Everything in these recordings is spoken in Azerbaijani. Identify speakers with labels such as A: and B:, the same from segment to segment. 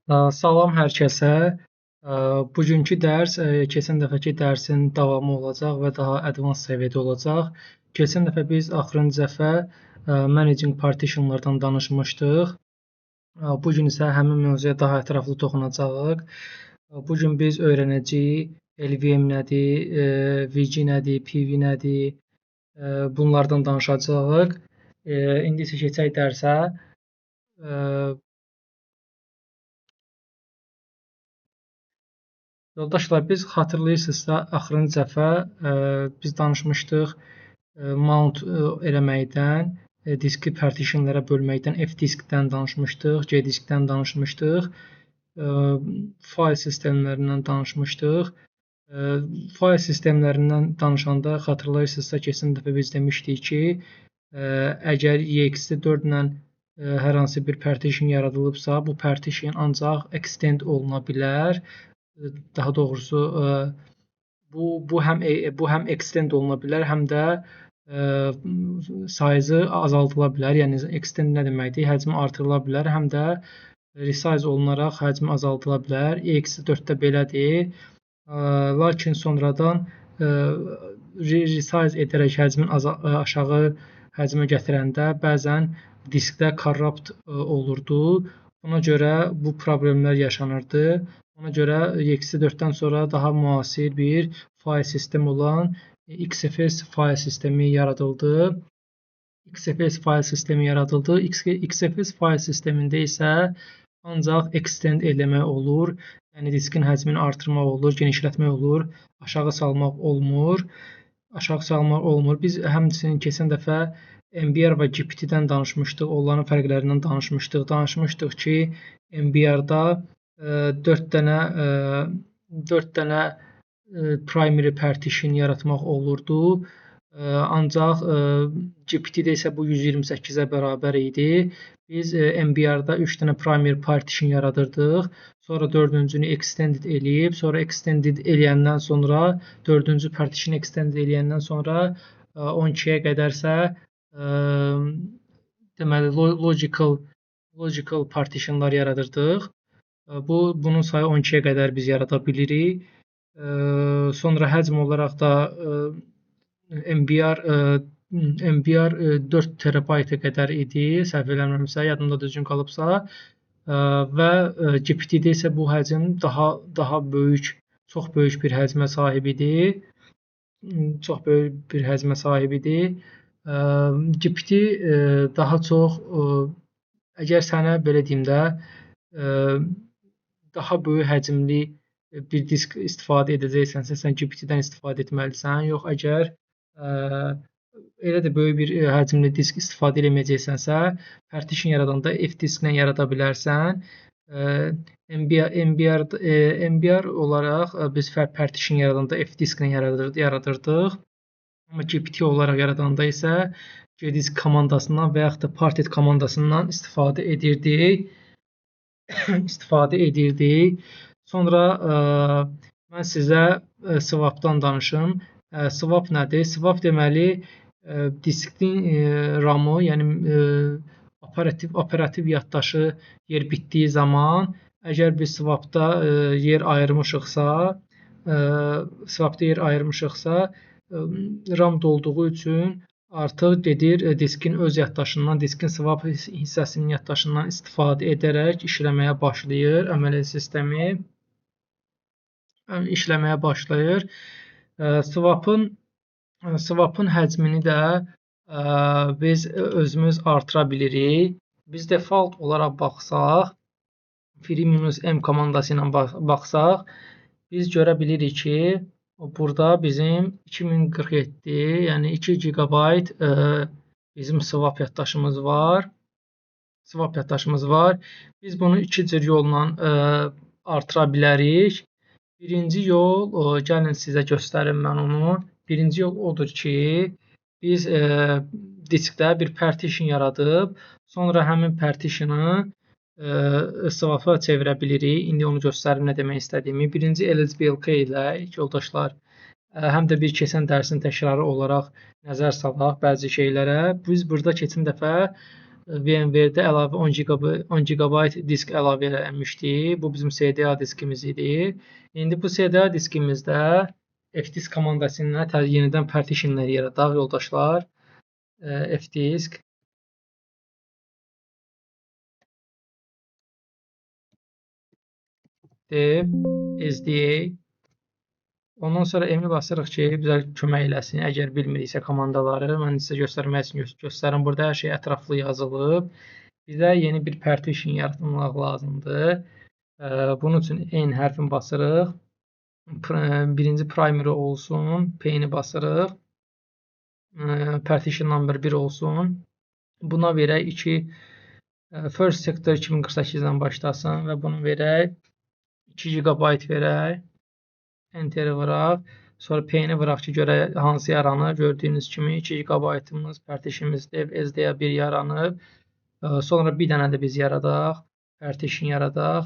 A: Salam hər kəsə. Bugünkü dərs keçən dəfəki dərsin davamı olacaq və daha advanced səviyyədə olacaq. Keçən dəfə biz axırıncı dəfə managing partitionlardan danışmışdıq. Bu gün isə həmin mövzuya daha ətraflı toxunacağıq. Bu gün biz öyrənəcəyik LVM nədir, VG nədir, PV nədir, bunlardan danışacağıq. İndi isə keçək dərsə. Yoldaşlar, biz xatırlayırsınızsa, axırıncı dəfə biz danışmışdıq mount eləməkdən, diski partitionlara bölməkdən, F-diskdən danışmışdıq, G-diskdən danışmışdıq, fayl sistemlərindən danışmışdıq. Fayl sistemlərindən danışanda xatırlayırsınızsa, keçən dəfə biz demişdik ki, əgər ext4 ilə hər hansı bir partition yaradılıbsa, bu partition ancaq extend oluna bilər. Daha doğrusu bu həm extend oluna bilər, həm də size azaldıla bilər. Yəni extend nə deməkdir? Həcmi artırıla bilər, həm də resize olunaraq həcmi azaldıla bilər. ext4-də belədir. Lakin sonradan resize edərək həcmin aşağı həcmə gətirəndə bəzən diskdə corrupt olurdu. Buna görə bu problemlər yaşanırdı. Ona görə ext4-dən sonra daha müasir bir fayl sistemi olan XFS fayl sistemi yaradıldı. XFS fayl sistemində isə ancaq extend eləmək olur. Yəni diskin həcmini artırmaq olur, genişlətmək olur, aşağı salmaq olmur. Biz həmçinin keçən dəfə MBR və GPT-dən danışmışdıq, onların fərqlərindən danışmışdıq. Danışmışdıq ki, MBR-da 4 dənə primary partition yaratmaq olurdu. Ancaq GPT-də isə bu 128-ə bərabər idi. Biz MBR-da 3 dənə primary partition yaradırdıq. Sonra 4-cünü extended eləyib, sonra extended eləyəndən sonra 4-cü partition extended eləyəndən sonra 12-yə qədərsə deməli logical partitionlar yaradırdıq. Bunun sayı 12-yə qədər biz yarada bilirik. Sonra həcm olaraq da MBR 4 terabayta qədər idi, səhv eləmirəmsə, yadımda düzgün qalıbsa. Və GPT-də isə bu həcm daha böyük, çox böyük bir həcmə sahib idi. GPT daha çox, əgər sənə belə deyim də, daha böyük həcmli bir disk istifadə edəcəksənsə, sən GPT-dən istifadə etməlisən. Yox, əgər elə də böyük bir həcmli disk istifadə etməyəcəksənsə, partition yaradanda F-disklə yarada bilərsən. MBR olaraq biz partition yaradanda F-disklə yaradırdıq. Amma GPT olaraq yaradanda isə G-disk komandasından və yaxud da parted komandasından istifadə edirdik. Sonra mən sizə swapdan danışım. Swap nədir? Swap deməli diskin RAM-ı, yəni operativ yaddaşı yer bitdiyi zaman, əgər biz swapda yer ayırmışıqsa, RAM dolduğu üçün artıq gedir diskin öz yaddaşından, diskin swap hissəsinin yaddaşından istifadə edərək işləməyə başlayır, əməliyyat sistemi işləməyə başlayır. Swapın həcmini də biz özümüz artıra bilirik. Biz default olaraq baxsaq, free-m komandası ilə baxsaq, biz görə bilirik ki, burada bizim 2047, yəni 2 GB bizim swap yaddaşımız var. Biz bunu iki cür yolla artıra bilərik. Birinci yol, gəlin sizə göstərim mən onu. Birinci yol odur ki, biz diskdə bir partition yaradıb, sonra həmin partitionu swap-a çevirə bilirik. İndi onu göstərim nə demək istədiyimi. Birinci LSBLK ilə yoldaşlar, həm də bir keçən dərsin təkrarı olaraq nəzər salaq bəzi şeylərə. Biz burada keçən dəfə VMware-də əlavə 10 GB disk əlavə eləmişdik. Bu bizim SDA diskimiz idi. İndi bu SDA diskimizdə fdisk komandası ilə yenidən partitionlər yaradaq yoldaşlar. Fdisk dev SDA. Ondan sonra M-i basırıq ki, bizə kömək eləsin. Əgər bilmiriksə komandaları, mən sizə göstərmək üçün göstərim. Burada hər şey ətraflı yazılıb. Bizə yeni bir partition yaratmaq lazımdır. Bunun üçün N hərfini basırıq. Birinci primary olsun. P-ni basırıq. Partition number 1 olsun. Buna verək 2 first sector 2048-dən başlasın və bunu verək 2 GB verək. Enter vuraq. Sonra P-ni vuraq ki, görək hansı yaranır. Gördüyünüz kimi 2 GB-ımız partitionimiz dev SDA1 yaranıb. Sonra bir dənə də biz yaradaq. Partition yaradaq.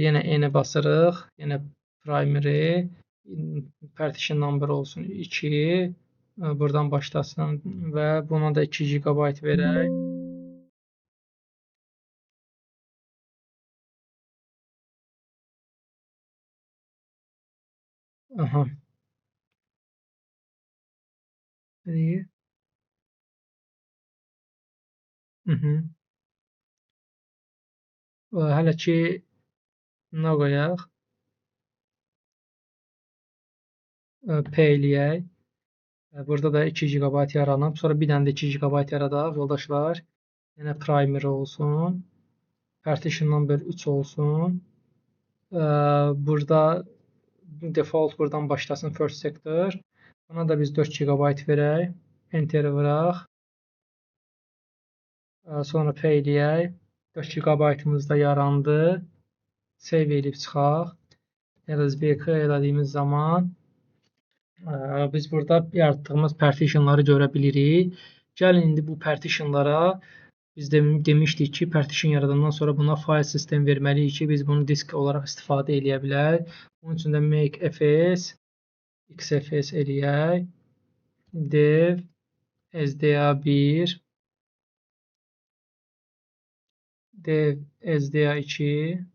A: Yenə N-i basırıq. Yenə primary. Partition number olsun 2. Buradan başlasın və buna da 2 GB verək. Aha. Nədir? Hələ ki nə qoyaq? P eləyək. Burada da 2 GB yaranıb. Sonra bir dənə də 2 GB yaradaq yoldaşlar. Yenə primary olsun. Partition number 3 olsun. Burada default buradan başlasın first sector. Buna da biz 4 GB verək. Enter vuraq. Sonra P eləyək. 4 GB-ımız da yarandı. Save eləyib çıxaq. LSBK elədiyimiz zaman biz burada yaratdığımız partitionları görə bilirik. Gəlin indi bu partitionlara biz demişdik ki, partition yaradandan sonra buna file sistem verməliyik ki, biz bunu disk olaraq istifadə eləyə bilək. Bunun üçün də make fs xfs eləyək. Dev sda1 dev sda2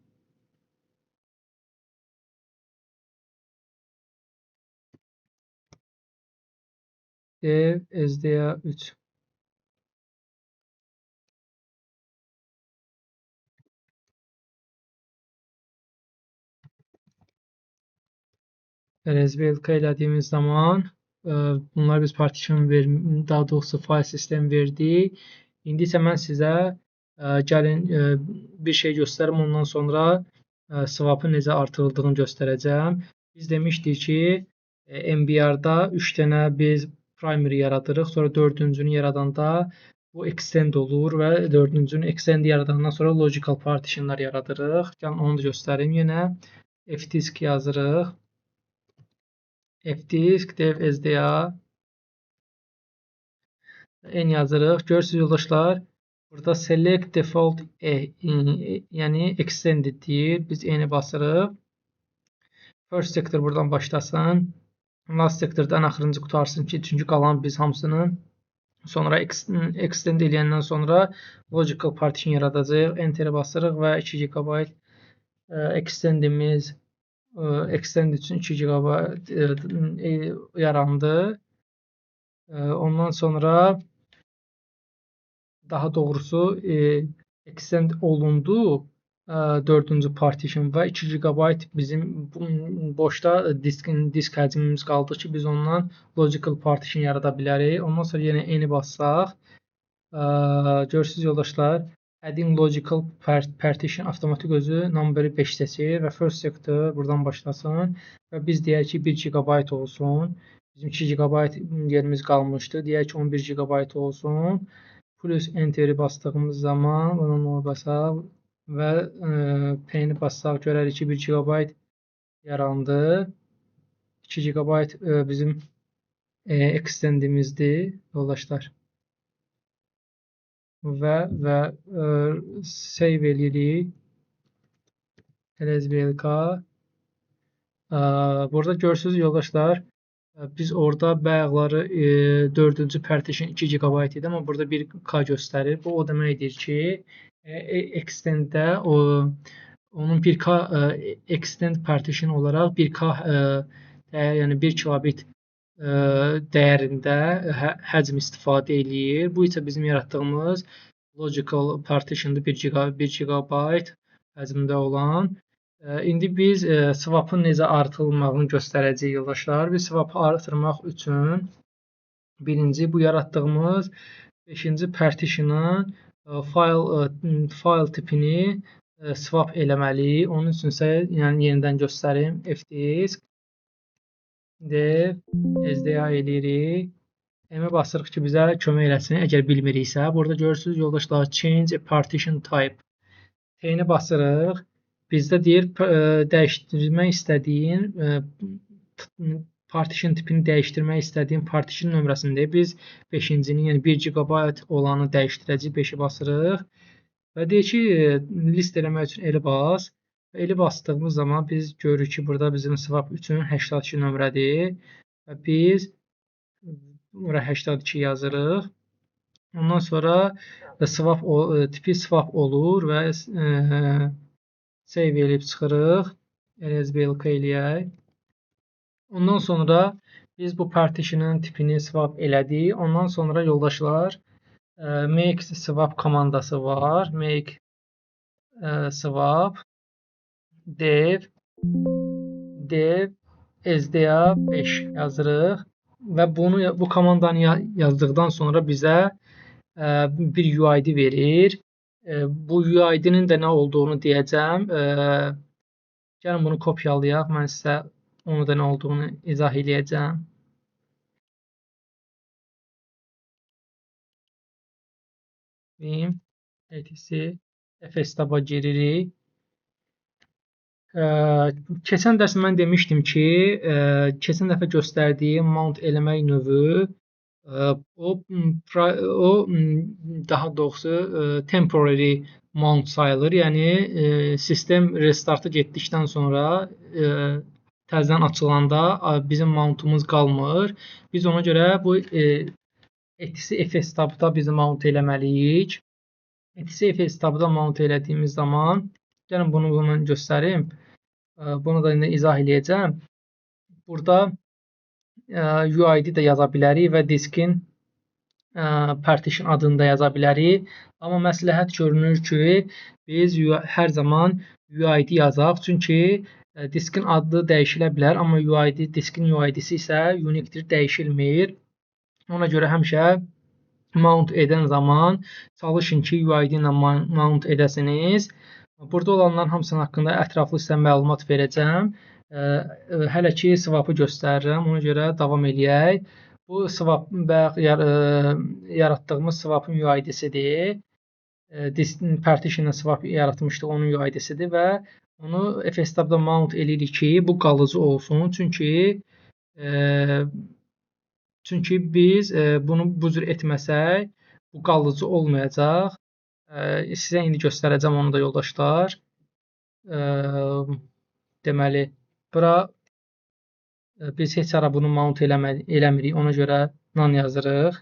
A: dev sda3 RSVLK elədiyimiz zaman bunlar biz partition daha doğrusu file sistem verdik. İndi isə mən sizə gəlin bir şey göstərim, ondan sonra swap'ın necə artırıldığını göstərəcəm. Biz demişdik ki, MBR-da 3 dənə biz primary yaradırıq, sonra 4-cünü yaradanda bu extend olur və 4-cünü extend yaradandan sonra logical partitionlar yaradırıq. Gəlin onu da göstərim yenə. Fdisk yazırıq. Fdisk dev sda n yazırıq. Görürsünüz yoldaşlar, burada select default yəni extended deyir. Biz n-i basırıq. First sector buradan başlasın. Last sectordan axırıncı qutarsın ki, çünki qalan biz hamısını sonra extend eləyəndən sonra logical partition yaradacaq. Enter basırıq və 2 GB extendimiz extend üçün 2 GB yarandı. Ondan sonra daha doğrusu extend olundu 4-cü partition və 2 GB bizim boşda disk həcmimiz qaldı ki, biz ondan logical partition yarada bilərik. Ondan sonra yenə n-i bassaq, görürsünüz yoldaşlar, adding logical partition avtomatik özü numberi 5 seçir və first sector buradan başlasın və biz deyək ki 1 GB olsun. Bizim 2 GB yerimiz qalmışdı. Deyək ki 11 GB olsun. Plus enteri bastığımız zaman bunu nol basaq və P-ni bassaq görərik ki 1 GB yarandı. 2 GB bizim extendimizdir yoldaşlar. Və save eləyirik. LSVLK. Burada görürsünüz yoldaşlar, Biz orada bayaqları 4-cü partition 2 GB idi, amma burada 1K göstərir. Bu o deməkdir ki, extenddə onun 1K extend partition olaraq 1K dəyər, yəni 1 kilobit dəyərində həcm istifadə eləyir. Bu isə bizim yaratdığımız logical partitiondır, 1 GB həcmdə olan. İndi biz swapın necə artırılmağını göstərəcəyik yoldaşlar. Biz swapı artırmaq üçün birinci bu yaratdığımız 5-ci partitionın file tipini swap eləməliyik. Onun üçün isə yəni yenidən göstərim. fdisk dev SDA eləyirik. M-ə basırıq ki, bizə kömək eləsin. Əgər bilmiriksə, burada görürsünüz yoldaşlar, change a partition type. T-ni basırıq. Bizdə deyir dəyişdirmək istədiyin partition tipini dəyişdirmək istədiyin partition nömrəsində biz 5-cini, yəni 1 GB olanı dəyişdirəcəyik. 5-i basırıq və deyir ki, list eləmək üçün eli bas. Eli bastığımız zaman biz görürük ki, burada bizim swap üçün 82 nömrədir və biz bura 82 yazırıq. Ondan sonra swap tipi swap olur və save eləyib çıxırıq. LSBLK eləyək. Ondan sonra biz bu partitionın tipini swap elədik. Ondan sonra yoldaşlar make swap komandası var. Make swap dev SDA 5 yazırıq və bu komandanı yazdıqdan sonra bizə bir UID verir. Bu UID-nin də nə olduğunu deyəcəm. Gəlin bunu kopyalayaq. Mən sizə onu da nə olduğunu izah eləyəcəm. etc fstab-a giririk. Keçən dərs mən demişdim ki, keçən dəfə göstərdiyim mount eləmək növü o daha doğrusu temporary mount sayılır. Yəni sistem restartı getdikdən sonra təzədən açılanda bizim mountumuz qalmır. Biz ona görə bu etc fstab-da biz mount eləməliyik. etc fstab-da mount elədiyimiz zaman gəlin bunu mən göstərim. Bunu da indi izah eləyəcəm. Burada UID də yaza bilərik və diskin partition adını da yaza bilərik. Amma məsləhət görünür ki, biz hər zaman UID yazaq. Çünki diskin adı dəyişilə bilər, amma diskin UID-si isə uniquedir, dəyişilmir. Ona görə həmişə mount edən zaman çalışın ki, UID ilə mount edəsiniz. Burada olanların hamısının haqqında ətraflı sizə məlumat verəcəm. Hələ ki, swapı göstərirəm. Ona görə davam eləyək. Bu swap yaratdığımız swapın UID-sidir. Partition swap yaratmışdıq, onun UID-sidir və onu fstab-da mount eləyirik ki, bu qalıcı olsun. Çünki biz bunu bu cür etməsək, bu qalıcı olmayacaq. Sizə indi göstərəcəm onu da yoldaşlar. Deməli, bura biz heç ara bunu mount eləmirik. Ona görə none yazırıq.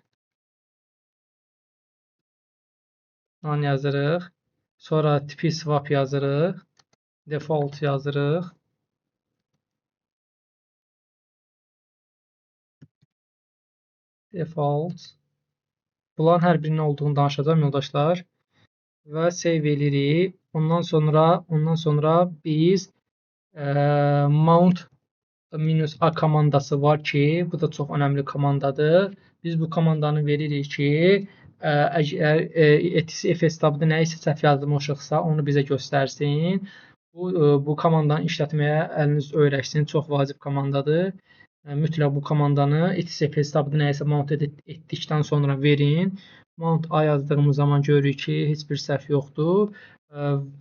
A: None yazırıq. Sonra tipi swap yazırıq. Default yazırıq. Default. Bunların hər birinin olduğunu danışacağım yoldaşlar. Və save eləyirik. Ondan sonra biz mount -a komandası var ki, bu da çox önəmli komandadır. Biz bu komandanı veririk ki, əgər etc fstab-da nə isə səhv yazmışıqsa, onu bizə göstərsin. Bu komandanı işlətməyə əliniz öyrəşsin. Çox vacib komandadır. Mütləq bu komandanı etc fstab-da nə isə mount etdikdən sonra verin. Mount A yazdığımız zaman görürük ki, heç bir səhv yoxdur.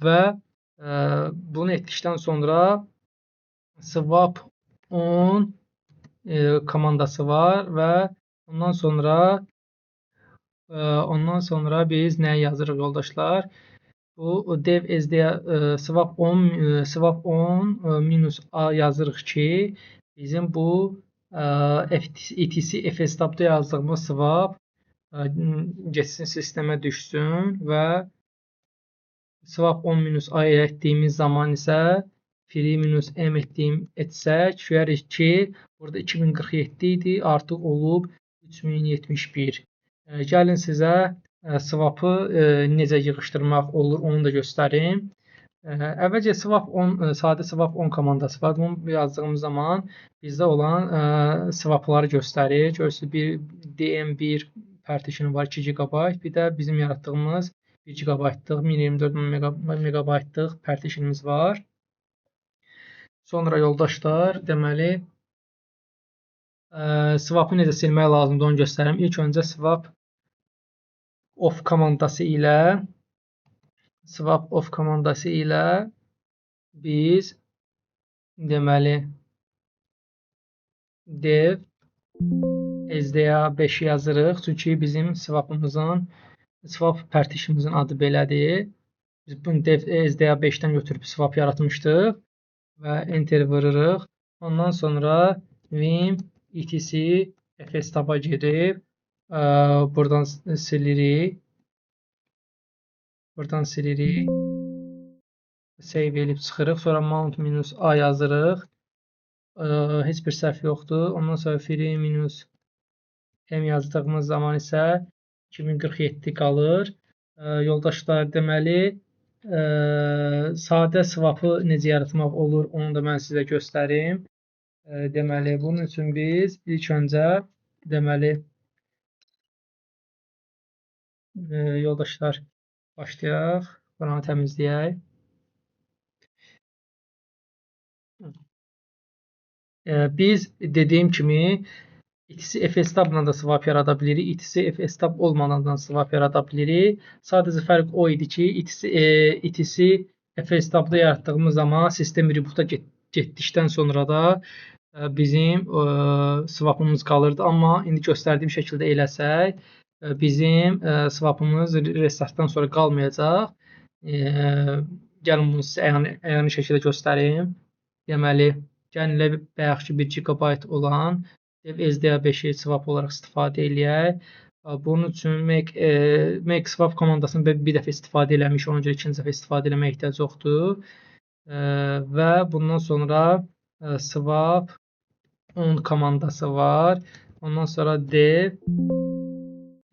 A: Və bunu etdikdən sonra swap on komandası var və ondan sonra biz nə yazırıq yoldaşlar? Bu dev SDA swap on -a yazırıq ki, bizim bu etc fstabda yazdığımız swap getsin sistemə düşsün və swap 10 minus I etdiyimiz zaman isə free minus m etsək, görərik ki, burada 2047 idi, artıq olub 3071. Gəlin sizə swapı necə yığışdırmaq olur, onu da göstərim. Əvvəlcə swap 10, sadə swap 10 komandası var. Bunu yazdığımız zaman bizdə olan swapları göstərir. Görürsünüz, bir DM1 partitionu var 2 GB, bir də bizim yaratdığımız 1 GB-lıq 1024 MB-lıq partitionumuz var. Sonra yoldaşlar, deməli swapı necə silmək lazımdır onu göstərim. İlk öncə swap off komandası ilə biz deməli dev SDA5 yazırıq. Çünki bizim swap partitionumuzun adı belədir. Biz bunu dev SDA5-dən götürüb swap yaratmışdıq və enter vururuq. Ondan sonra vim etc fstab'a gedib buradan silirik. Save edib çıxırıq. Sonra mount minus a yazırıq. Heç bir səhv yoxdur. Ondan sonra free minus m yazdığımız zaman isə 2047 qalır. Yoldaşlar, deməli sadə swapı necə yaratmaq olur, onu da mən sizə göstərim. Deməli, bunun üçün biz ilk öncə deməli yoldaşlar başlayaq. Buranı təmizləyək. Biz dediyim kimi etc fstabla da swap yarada bilirik, etc fstab olmadan da swap yarada bilirik. Sadəcə fərq o idi ki, etc fstabda yaratdığımız zaman sistem reboot'a getdikdən sonra da bizim swapımız qalırdı. Amma indi göstərdiyim şəkildə eləsək, bizim swapımız restartdan sonra qalmayacaq. Gəlin bunu sizə əyani şəkildə göstərim. Deməli, gəlin elə bayaqki 1 GB olan dev SDA5-i swap olaraq istifadə eləyək. Bunun üçün make swap komandasını bir dəfə istifadə eləmiş, ona görə ikinci dəfə istifadə eləməyə ehtiyac yoxdur. Və bundan sonra swap 10 komandası var. Ondan sonra dev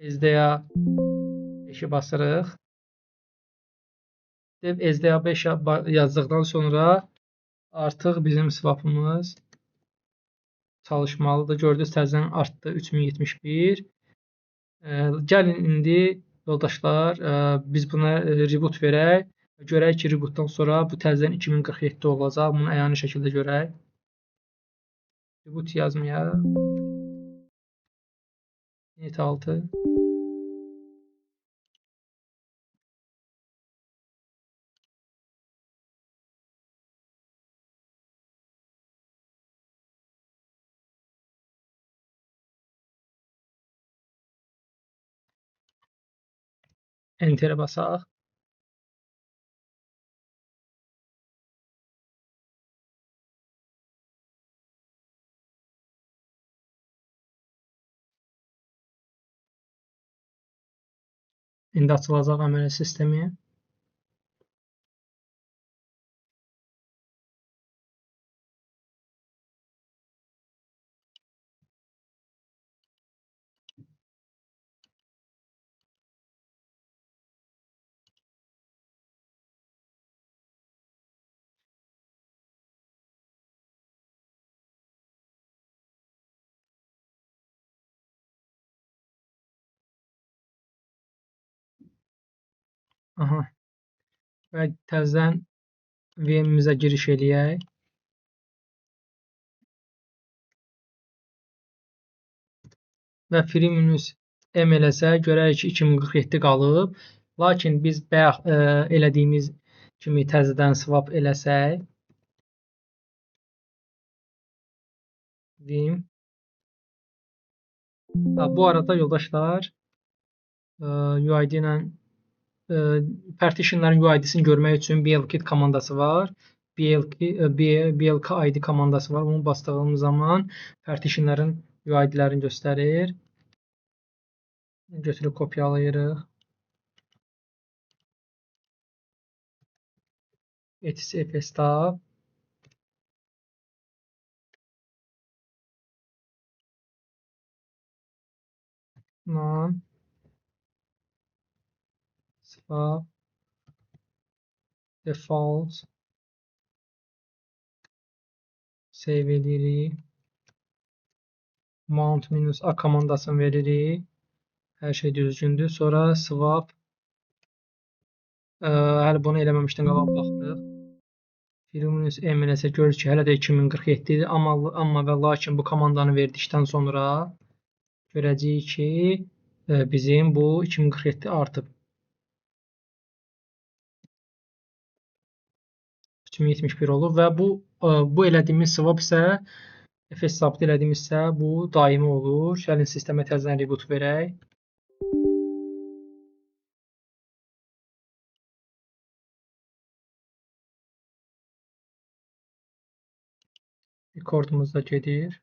A: SDA5-i basırıq. Dev SDA5 yazdıqdan sonra artıq bizim swapımız çalışmalıdır. Gördünüz, təzədən artdı 3071. Gəlin indi yoldaşlar biz buna reboot verək. Görək ki, rebootdan sonra bu təzədən 2047 olacaq. Bunu əyani şəkildə görək. Reboot yazmayaq. Net 6. Enter'e basaq. İndi açılacaq əməliyyat sistemi. Aha. Və təzədən VM-imizə giriş eləyək. Və free minus m eləsək, görərik ki, 2047 qalıb. Lakin biz bayaq elədiyimiz kimi təzədən swap eləsək, vim. Bu arada yoldaşlar, UID ilə partitionların UID-sini görmək üçün blkit komandası var. BLK ID komandası var. Bunu bastığımız zaman partitionların UID-lərini göstərir. Götürüb kopyalayırıq. etc fstab non swap default save edirik. Mount -a komandasını veririk. Hər şey düzgündür. Sonra swap hələ bunu eləməmişdən qabaq baxdıq. -m eləsə görürük ki, hələ də 2047-dir. Amma və lakin bu komandanı verdikdən sonra görəcəyik ki, bizim bu 2047 artıb. 3071 olub və bu elədiyimiz swap isə fs sabit elədiyimiz isə bu daimi olur. Gəlin sistemə təzədən reboot verək. Rekordumuz da gedir.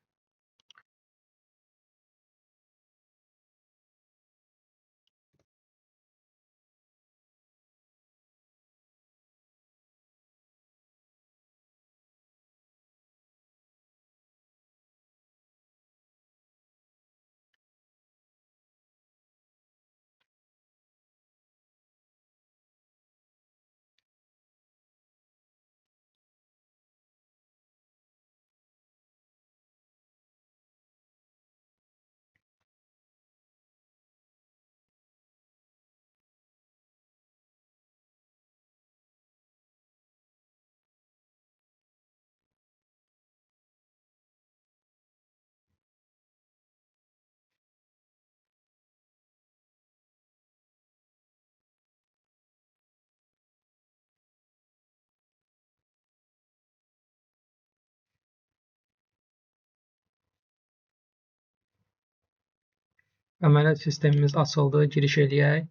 A: Əməliyyat sistemimiz açıldı. Giriş eləyək.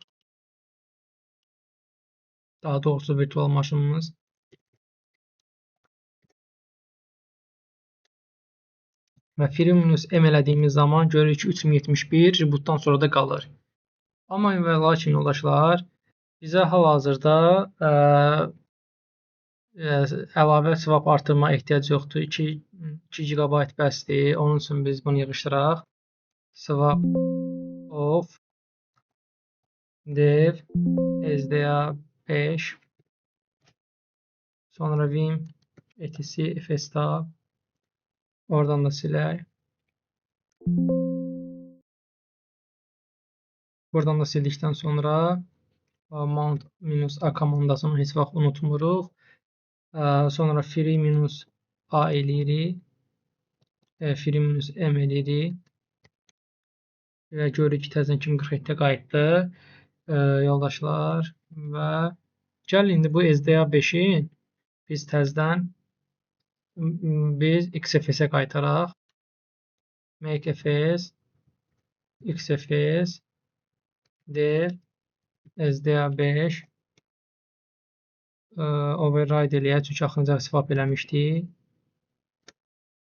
A: Daha doğrusu virtual maşınımız. Və free-m elədiyimiz zaman görürük ki, 3071 rebootdan sonra da qalır. Amma və lakin yoldaşlar, bizə hal-hazırda əlavə swap artırma ehtiyac yoxdur. 2 GB bəsdir. Onun üçün biz bunu yığışdıraq. Swap of dev SDA5 sonra vim etc fstab oradan da silək. Buradan da sildikdən sonra mount -a komandasını heç vaxt unutmuruq. Sonra free-a eləyirik. Free-m eləyirik. Və görürük ki, təzən 2047-də qayıtdı. Yoldaşlar və gəlin indi bu SDA5-i biz təzədən XFS-ə qaytaraq. Make fs XFS dev SDA5 override eləyək, çünki axırıncı swap eləmişdik.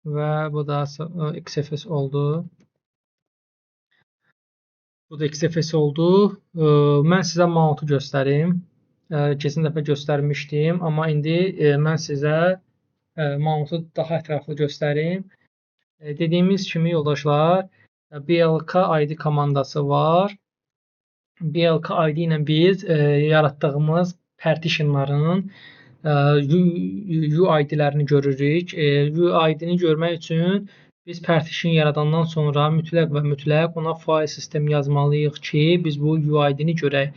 A: Və bu da XFS oldu. Bu da XFS oldu. Mən sizə mount'u göstərim. Keçən dəfə göstərmişdim, amma indi mən sizə mount'u daha ətraflı göstərim. Dediyimiz kimi yoldaşlar, BLK ID komandası var. BLK ID ilə biz yaratdığımız partitionların UID-lərini görürük. UID-ni görmək üçün biz partition yaradandan sonra mütləq ona file sistem yazmalıyıq ki, biz bu UID-ni görək.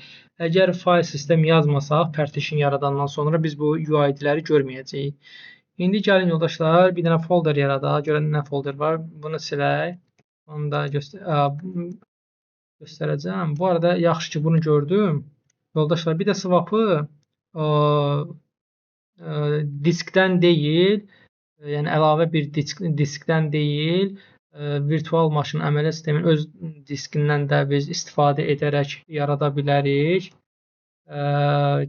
A: Əgər file sistem yazmasaq, partition yaradandan sonra biz bu UID-ləri görməyəcəyik. İndi gəlin yoldaşlar, bir dənə folder yaradaq. Görək nə folder var. Bunu silək. Onu da göstərəcəm. Bu arada yaxşı ki, bunu gördüm. Yoldaşlar, bir də swap'ı diskdən deyil, yəni əlavə bir diskdən deyil, virtual maşın əməliyyat sisteminin öz diskindən də biz istifadə edərək yarada bilərik.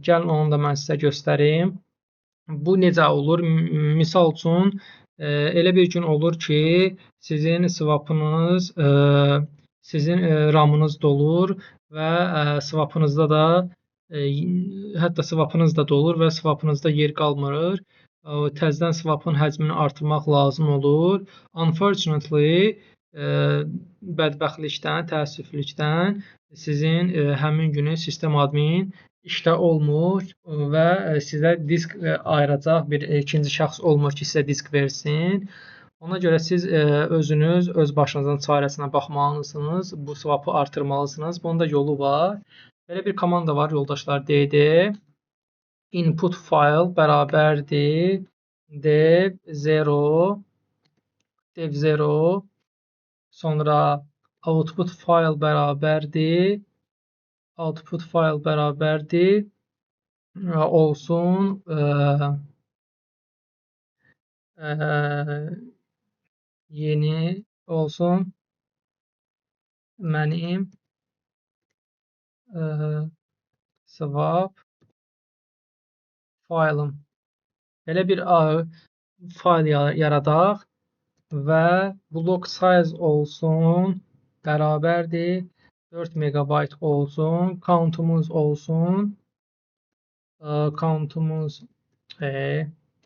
A: Gəlin onu da mən sizə göstərim. Bu necə olur? Misal üçün, elə bir gün olur ki, sizin swapınız, sizin RAM-ınız dolur və swapınızda da e, hətta swapınız da dolur və swapınızda yer qalmır. Təzədən swapın həcmini artırmaq lazım olur. Unfortunately, bədbəxtlikdən, təəssüflükdən sizin həmin günü sistem admin işdə olmur və sizə disk ayıracaq bir ikinci şəxs olmur ki, sizə disk versin. Ona görə siz özünüz öz başınızın çarəsinə baxmalısınız. Bu swapı artırmalısınız. Bunun da yolu var. Belə bir komanda var yoldaşlar. dd input file bərabərdir dev0 sonra output file bərabərdir olsun yeni olsun mənim swap faylım. Belə bir fayl yaradaq və block size olsun bərabərdir 4 megabayt olsun. Count'umuz olsun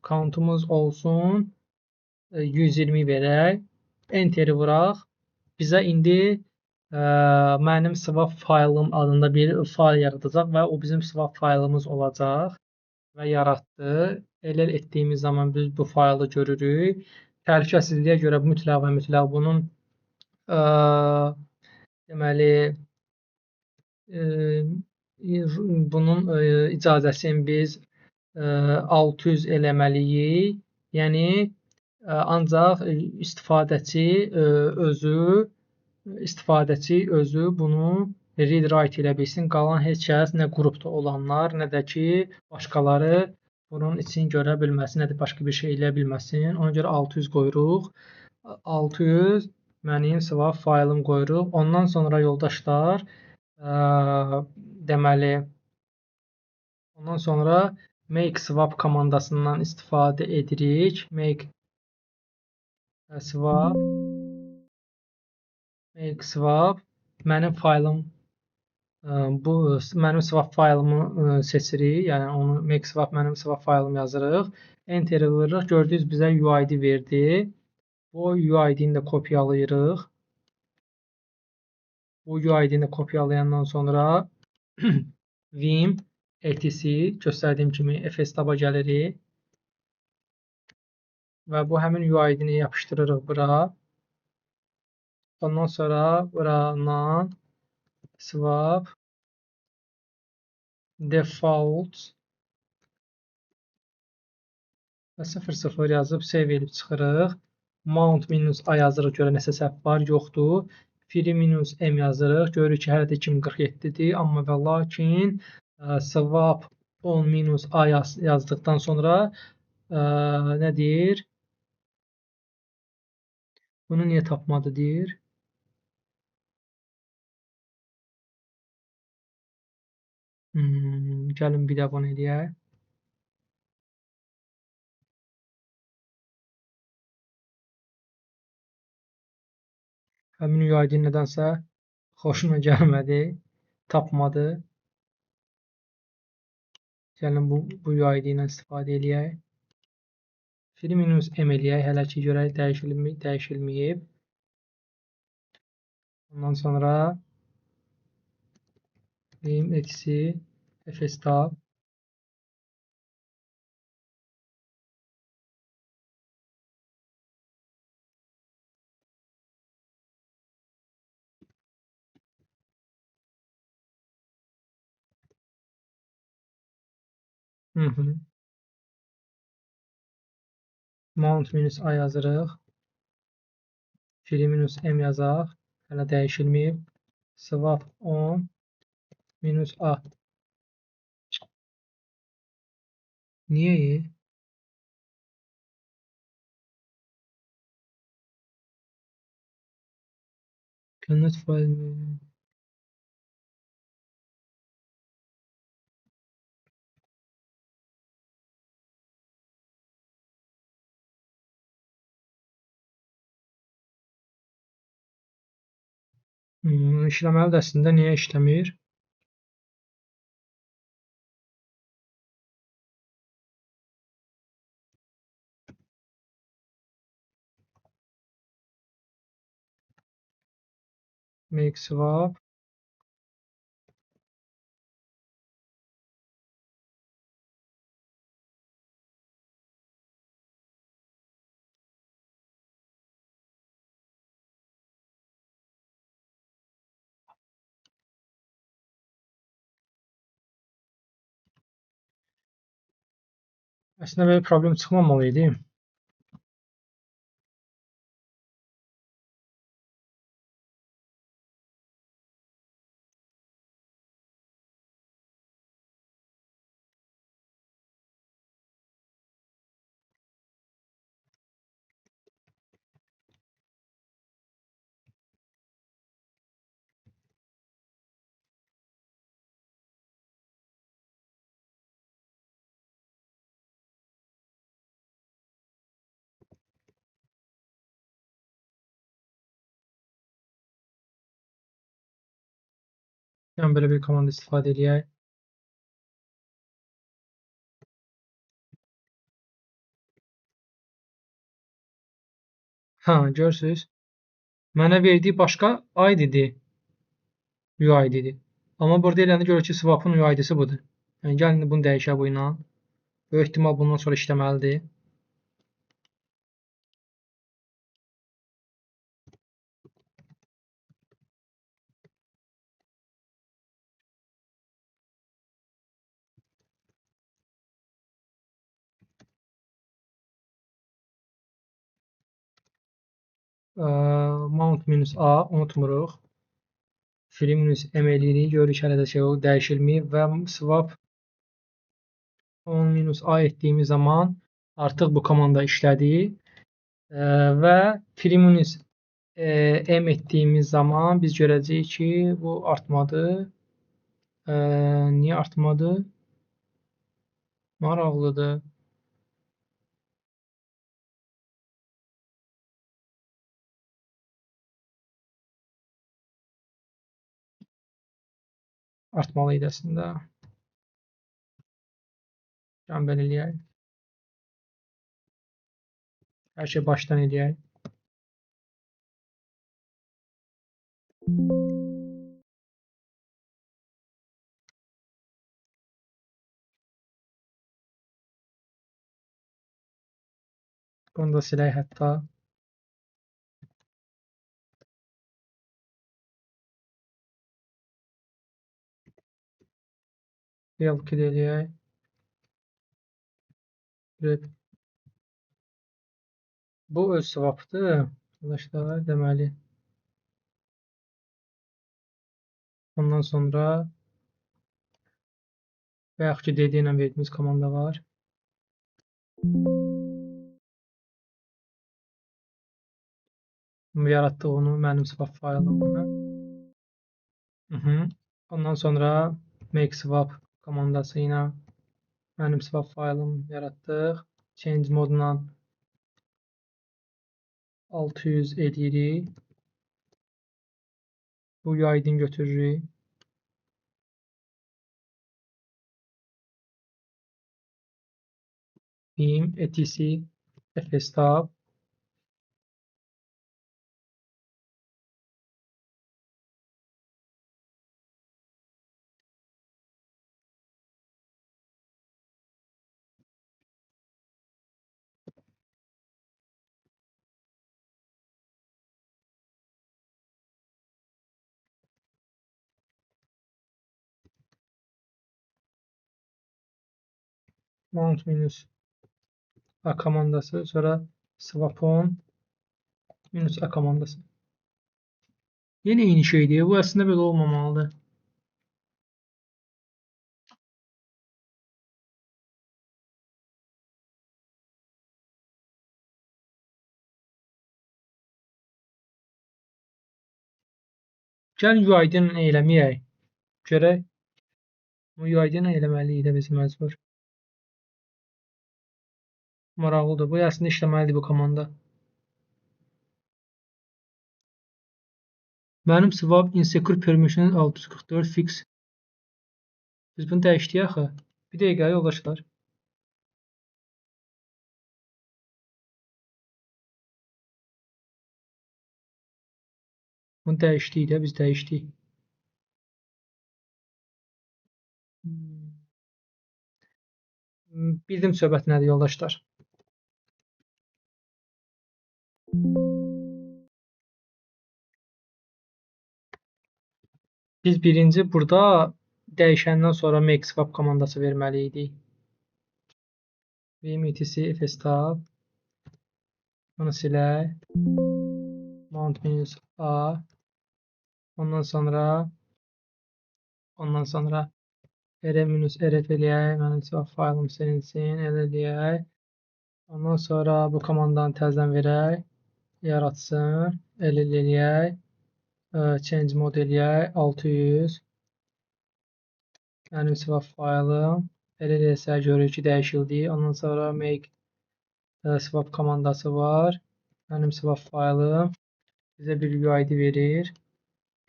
A: count'umuz olsun 120 verək. Enteri vuraq. Bizə indi mənim swap faylım adında bir fayl yaradacaq və o bizim swap faylımız olacaq və yaratdı. Elə etdiyimiz zaman biz bu faylı görürük. Təhlükəsizliyə görə mütləq və mütləq bunun deməli bunun icazəsini biz 600 eləməliyik. Yəni ancaq istifadəçi özü bunu read write elə bilsin. Qalan heç kəs, nə qrupda olanlar, nə də ki başqaları bunun için görə bilməsin, nə də başqa bir şey elə bilməsin. Ona görə 600 qoyuruq. 600 mənim swap faylım qoyuruq. Ondan sonra yoldaşlar deməli ondan sonra make swap komandasından istifadə edirik. Make swap mənim faylım bu mənim swap faylımı seçirik. Yəni onu make swap mənim swap faylım yazırıq. Enter vururuq. Gördüyünüz bizə UID verdi. Bu UID-ni də kopyalayırıq. Bu UID-ni də kopyalayandan sonra vim etc göstərdiyim kimi fstaba gəlirik və bu həmin UID-ni yapışdırırıq bura. Ondan sonra buradan swap default və 00 yazıb save edib çıxırıq. Mount minus a yazırıq, görə nəsə səhv var, yoxdur. Free minus m yazırıq, görürük ki, hələ də 2047-dir, amma və lakin swap 10 minus a yazdıqdan sonra nə deyir? Bunu niyə tapmadı deyir? Gəlin bir də bunu eləyək. Həmin UID nədənsə xoşuna gəlmədi, tapmadı. Gəlin bu UID ilə istifadə eləyək. Free minus m eləyək, hələ ki görək dəyişilməyib. Ondan sonra vim eksi fstab mount minus a yazırıq. Free minus m yazaq. Hələ dəyişilməyib. Swap 10 minus a. Niyə? Cannot file. İşləməlidir əslində, niyə işləmir? Make swap. Əslində belə problem çıxmamalı idi. Yəni belə bir komanda istifadə edək. Hə, görürsüz? Mənə verdiyi başqa ID-dir, UID-dir. Amma burada eləndə görür ki, swapın UID-si budur. Yəni gəlin bunu dəyişək bu ilə. Böyük ehtimal bundan sonra işləməlidir. Mount minus A unutmuruq. Free minus M eləyirik. Görürük hələ də şey o dəyişilməyib və swap 10 minus A etdiyimiz zaman artıq bu komanda işlədi və free minus M etdiyimiz zaman biz görəcəyik ki, bu artmadı. Niyə artmadı? Maraqlıdır. Artmalı idi əslində. Gəlin belə eləyək. Hər şey başdan eləyək. Bunu da silək hətta. Realkey eləyək. Bu öz swapdır. Arkadaşlar, deməli. Ondan sonra bayaqki DD ilə verdiyimiz komanda var. Yaratdıq onu mənim swap faylımı. Ondan sonra make swap komandası ilə mənim swap faylım yaratdıq. Change modundan 600 edirik. Bu UID-ni götürürük. Beam, etc, fstab. Mount minus A komandası, sonra swap on minus A komandası. Yenə eyni şeydir. Bu əslində belə olmamalıdır. Gəlin UID ilə eləməyək. Görək. Bu UID ilə eləməliyik də biz məcbur. Maraqlıdır. Bu əslində işləməlidir bu komanda. Mənim swap insecure permission 644 fix. Biz bunu dəyişdik axı. Bir dəqiqə yoldaşlar. Bunu dəyişdik də, biz dəyişdik. Bildim söhbət nədir yoldaşlar. Biz birinci burada dəyişəndən sonra make swap komandası verməli idik. Vim etc fstab. Bunu silək. Mount minus a. Ondan sonra rf eləyək. Mənim swap faylım silinsin. Eləyək. Ondan sonra bu komandanı təzədən verək. Yaratsın. Eləyək. Change mode eləyək. 600. Mənim swap faylım. Eləsə görürük ki, dəyişildi. Ondan sonra make swap komandası var. Mənim swap faylım bizə bir UID verir.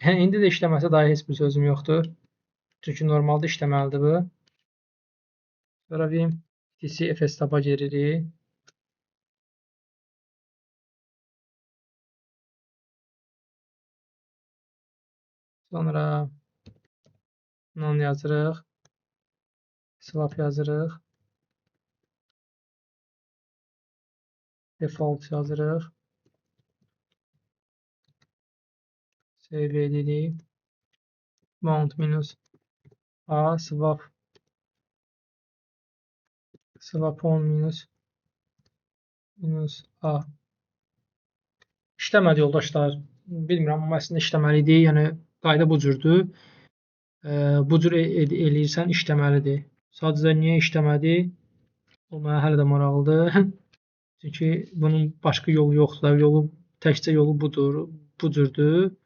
A: İndi də işləməsə daha heç bir sözüm yoxdur. Çünki normalda işləməlidir bu. Sonra vim etc fstab-a giririk. Sonra non yazırıq. Swap yazırıq. Default yazırıq. Save edirik. Mount minus a swap on minus a. İşləmədi yoldaşlar. Bilmirəm, amma əslində işləməli idi. Yəni qayda bu cürdür. Bu cür eləyirsən işləməlidir. Sadəcə niyə işləmədi? O mənə hələ də maraqlıdır. Çünki bunun başqa yolu yoxdur. Təkcə yolu budur. Bu cürdür.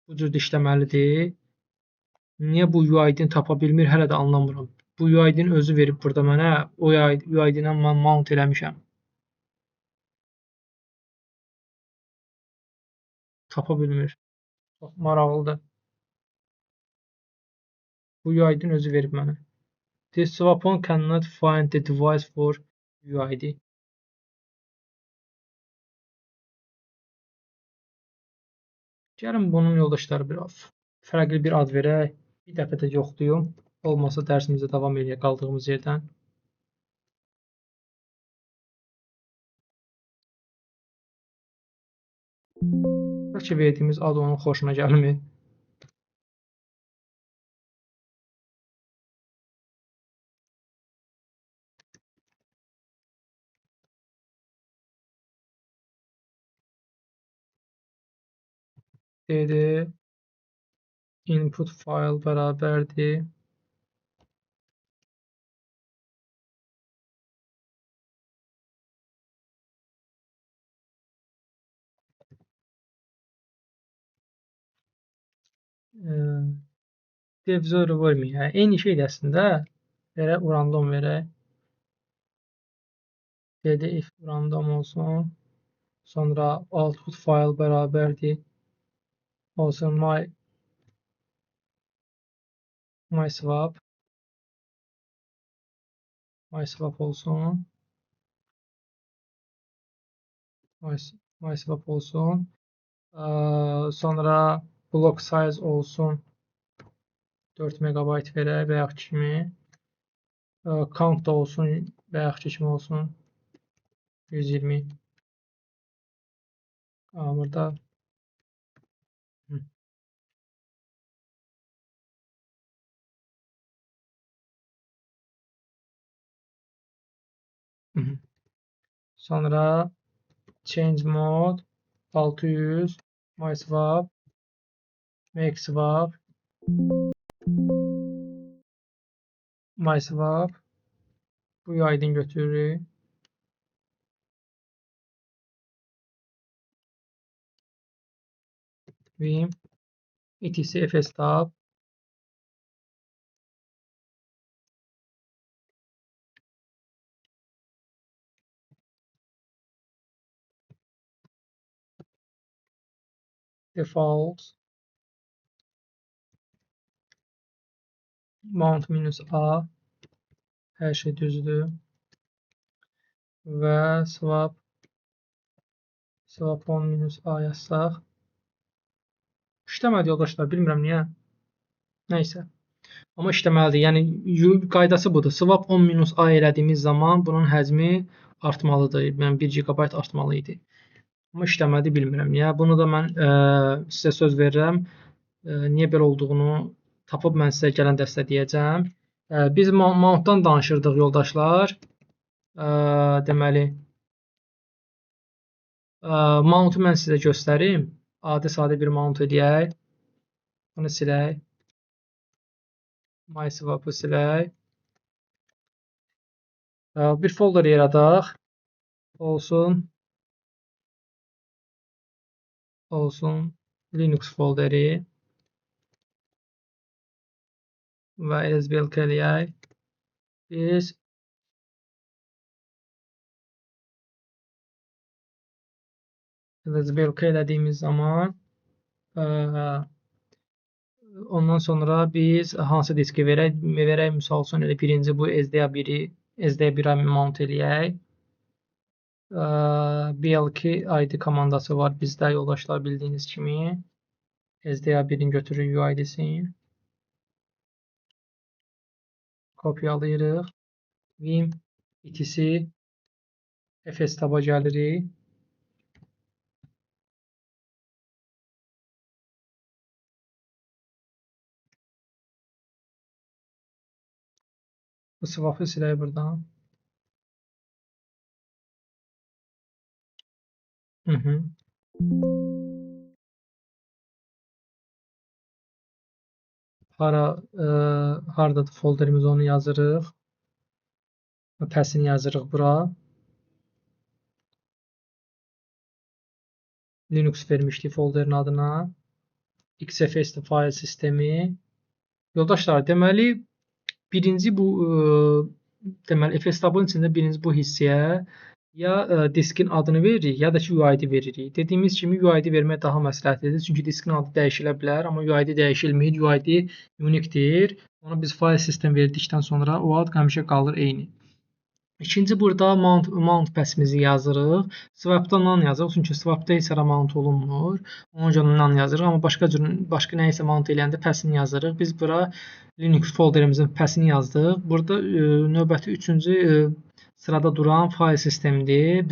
A: Bu cürdə işləməlidir. Niyə bu UID-ni tapa bilmir, hələ də anlamıram. Bu UID-ni özü verib burada mənə. O UID-lə mən mount eləmişəm. Tapa bilmir. Çox maraqlıdır. Bu UID-ni özü verib mənə. This swap on cannot find the device for UID. Gəlin bunun yoldaşları biraz fərqli bir ad verək. Bir dəfə də yoxlayım. Olmasa dərsimizə davam edək qaldığımız yerdən. Bəlkə verdiyimiz ad onun xoşuna gəlmir. Dedi input file bərabərdir. Devzor verməyək. Eyni şeydir əslində. Verək random verək. Dedi if random olsun. Sonra output file bərabərdir. Olsun my swap. My swap olsun. My swap olsun. Sonra block size olsun. 4 MB verək bayaq kimi. Count da olsun bayaq kimi olsun. 120. Burada sonra change mode 600 my swap make swap my swap bu UID-ni götürürük. Vim etc fstab default Mount minus A, hər şey düzdür. Və swap on minus A yazsaq. İşləmədi yoldaşlar, bilmirəm niyə. Nəysə. Amma işləməlidir. Yəni qaydası budur. Swap 10 minus A elədiyimiz zaman bunun həcmi artmalıdır. Yəni 1 GB artmalı idi. Amma işləmədi, bilmirəm niyə. Bunu da mən sizə söz verirəm. Niyə belə olduğunu tapıb mən sizə gələn dəstə deyəcəm. Biz mountdan danışırdıq yoldaşlar. Deməli, mountu mən sizə göstərim. Adi sadə bir mount eləyək. Bunu silək. MySwap-ı silək. Bir folder yaradaq. Olsun Linux folderi və SBLK eləyək. Biz SBLK elədiyimiz zaman ondan sonra biz hansı diski verək? Misal üçün elə birinci bu SDA1-ə mount eləyək. BLK ID komandası var bizdə yoldaşlar, bildiyiniz kimi. SDA1-in götürürük UID-sini. Kopyalayırıq. Vim etc FS taba gəlirik. Bu swap-ı silək buradan. Hardadır folderimiz, onu yazırıq. Pəsini yazırıq bura. Linux vermişdik folderin adına. XFS fayl sistemi. Yoldaşlar, deməli birinci bu deməli FS-tabın içində birinci bu hissəyə ya diskin adını veririk, ya da ki UID veririk. Dediyimiz kimi UID vermək daha məsləhətlidir. Çünki diskin adı dəyişilə bilər, amma UID dəyişilmir. UID uniquedir. Ona biz fayl sistem verdikdən sonra o ad həmişə qalır eyni. İkinci burada mount pəsimizi yazırıq. Swapda none yazırıq. Çünki swapda heç ara mount olunmur. Ona görə none yazırıq. Amma başqa nə isə mount eləyəndə pəsini yazırıq. Biz bura Linux folderimizin pəsini yazdıq. Burada növbəti üçüncü sırada duran fayl sistemidir.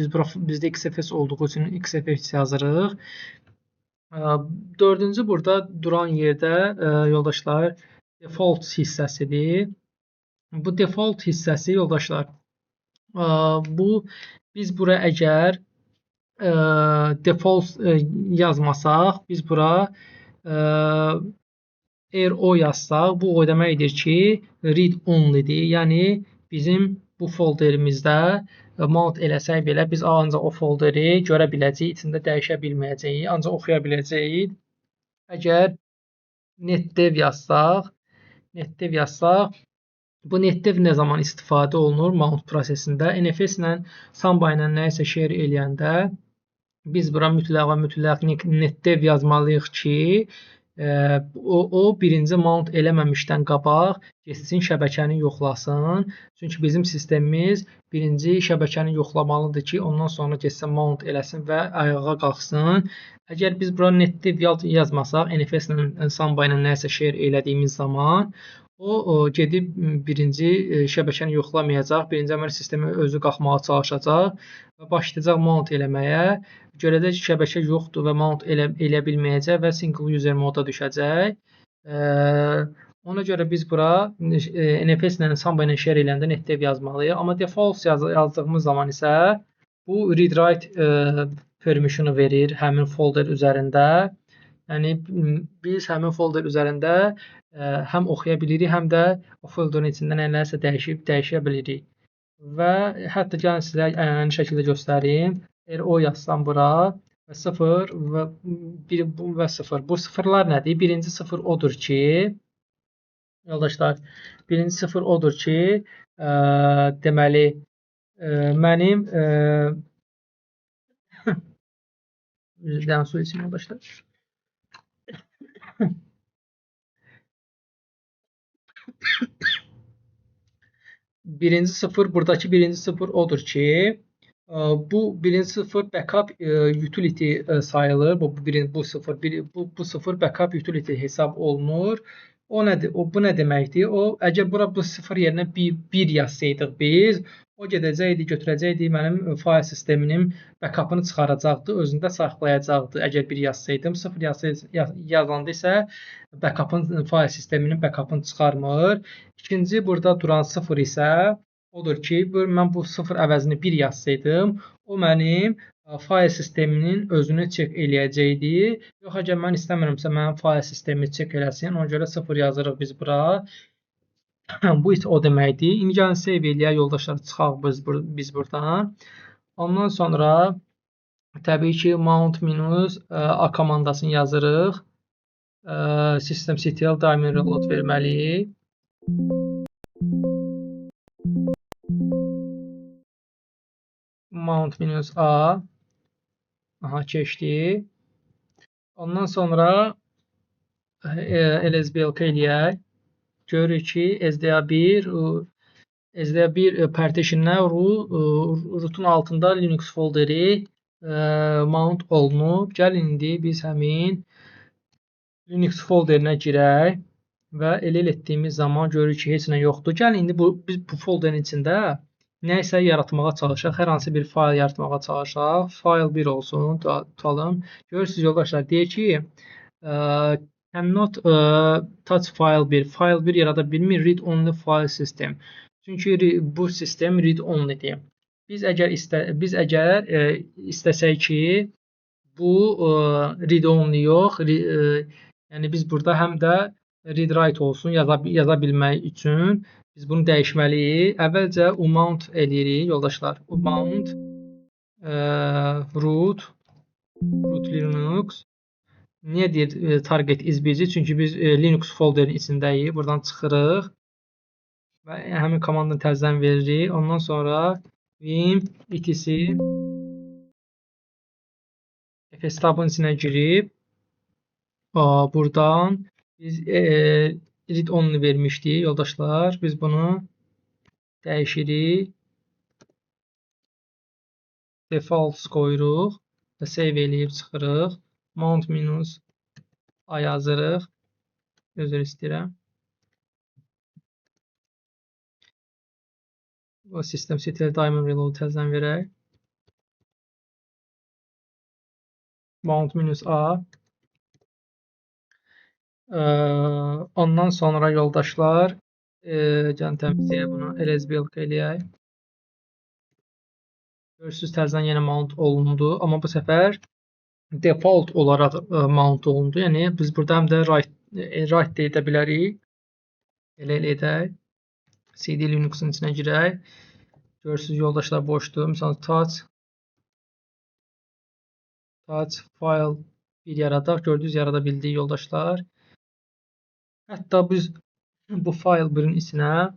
A: Bizdə XFS olduğu üçün XFS yazırıq. Dördüncü burada duran yerdə yoldaşlar default hissəsidir. Bu default hissəsi yoldaşlar, biz bura əgər default yazmasaq, biz bura RO yazsaq, bu o deməkdir ki, read onlydir. Yəni bizim bu folderimizdə mount eləsək belə biz ancaq o folderi görə biləcəyik, içində dəyişə bilməyəcəyik, ancaq oxuya biləcəyik. Əgər netdev yazsaq, bu netdev nə zaman istifadə olunur mount prosesində? NFS ilə Samba ilə nəyisə share eləyəndə biz bura mütləq netdev yazmalıyıq ki, o birinci mount eləməmişdən qabaq getsin şəbəkəni yoxlasın. Çünki bizim sistemimiz birinci şəbəkəni yoxlamalıdır ki, ondan sonra getsin mount eləsin və ayağa qalxsın. Əgər biz bura netdev yazmasaq, NFS ilə Samba ilə nəyisə share elədiyimiz zaman o gedib birinci şəbəkəni yoxlamayacaq, birinci əməl sistemi özü qalxmağa çalışacaq və başlayacaq mount eləməyə. Görəcək ki, şəbəkə yoxdur və mount eləyə bilməyəcək və single user moda düşəcək. Ona görə biz bura NFS ilə Samba ilə share eləyəndə netdev yazmalıyıq. Amma default yazdığımız zaman isə bu read write permissionu verir həmin folder üzərində. Yəni biz həmin folder üzərində həm oxuya bilirik, həm də o folderin içində nələrsə dəyişə bilirik. Və hətta gəlin sizə ənənəvi şəkildə göstərim. RO yazsam bura və 0 və 1 və 0. Bu sıfırlar nədir? Birinci sıfır odur ki, yoldaşlar, birinci sıfır odur ki, deməli mənim su için yoldaşlar. Birinci sıfır, buradakı birinci sıfır odur ki, bu birinci sıfır backup utility sayılır. Bu sıfır bu sıfır backup utility hesab olunur. O nədir? Bu nə deməkdir? Əgər bu sıfır yerinə 1 yazsaydıq biz, o gedəcəkdi, götürəcəkdi mənim fayl sisteminin backupını çıxaracaqdı, özündə saxlayacaqdı. Əgər 1 yazsaydım, 0 yazanda isə fayl sisteminin backupını çıxarmır. İkinci burada duran 0 isə odur ki, mən bu 0 əvəzini 1 yazsaydım, o mənim fayl sisteminin özünü çek eləyəcəkdi. Yox, əgər mən istəmirəmsə mənim fayl sistemi çek eləsin, ona görə 0 yazırıq biz bura. Bu isə o deməkdir. İndi gəlin save eləyək, yoldaşlar, çıxaq biz buradan. Ondan sonra təbii ki, mount minus a komandasını yazırıq. Systemctl daimon reload verməliyik. Mount minus a. Aha, keçdi. Ondan sonra lsblk eləyək. Görürük ki, SDA1 partitionə rootun altında Linux folderi mount olunub. Gəlin indi biz həmin Linux folderinə girək və elə etdiyimiz zaman görürük ki, heç nə yoxdur. Gəlin indi biz bu folderin içində nə isə yaratmağa çalışaq. Hər hansı bir fayl yaratmağa çalışaq. Fayl 1 olsun, tutalım. Görürsünüz yoldaşlar, deyir ki, cannot touch file 1. File 1 yarada bilmir, read only file system. Çünki bu sistem read onlydir. Biz əgər istəsək ki, bu read only yox, yəni biz burada həm də read write olsun yaza bilmək üçün biz bunu dəyişməliyik. Əvvəlcə umount eləyirik yoldaşlar. Umount root Linux. Niyə deyir target is busy? Çünki biz Linux folderin içindəyik. Buradan çıxırıq və həmin komandanı təzədən veririk. Ondan sonra vim etc fstabın içinə girib buradan biz read only vermişdik yoldaşlar. Biz bunu dəyişirik. Default qoyuruq və save eləyib çıxırıq. Mount minus a yazırıq. Üzr istəyirəm. Bu systemctl daimon reload təzədən verək. Mount minus a. Ondan sonra yoldaşlar gəlin təmizləyək bunu. lsblk eləyək. Görürsünüz təzədən yenə mount olundu. Amma bu səfər default olaraq mount olundu. Yəni biz burada həm də write də edə bilərik. Elə edək. CD Linux'un içinə girək. Görürsünüz yoldaşlar boşdur. Məsələn touch file 1 yaradaq. Gördünüz yarada bildik yoldaşlar. Hətta biz bu file 1-in içinə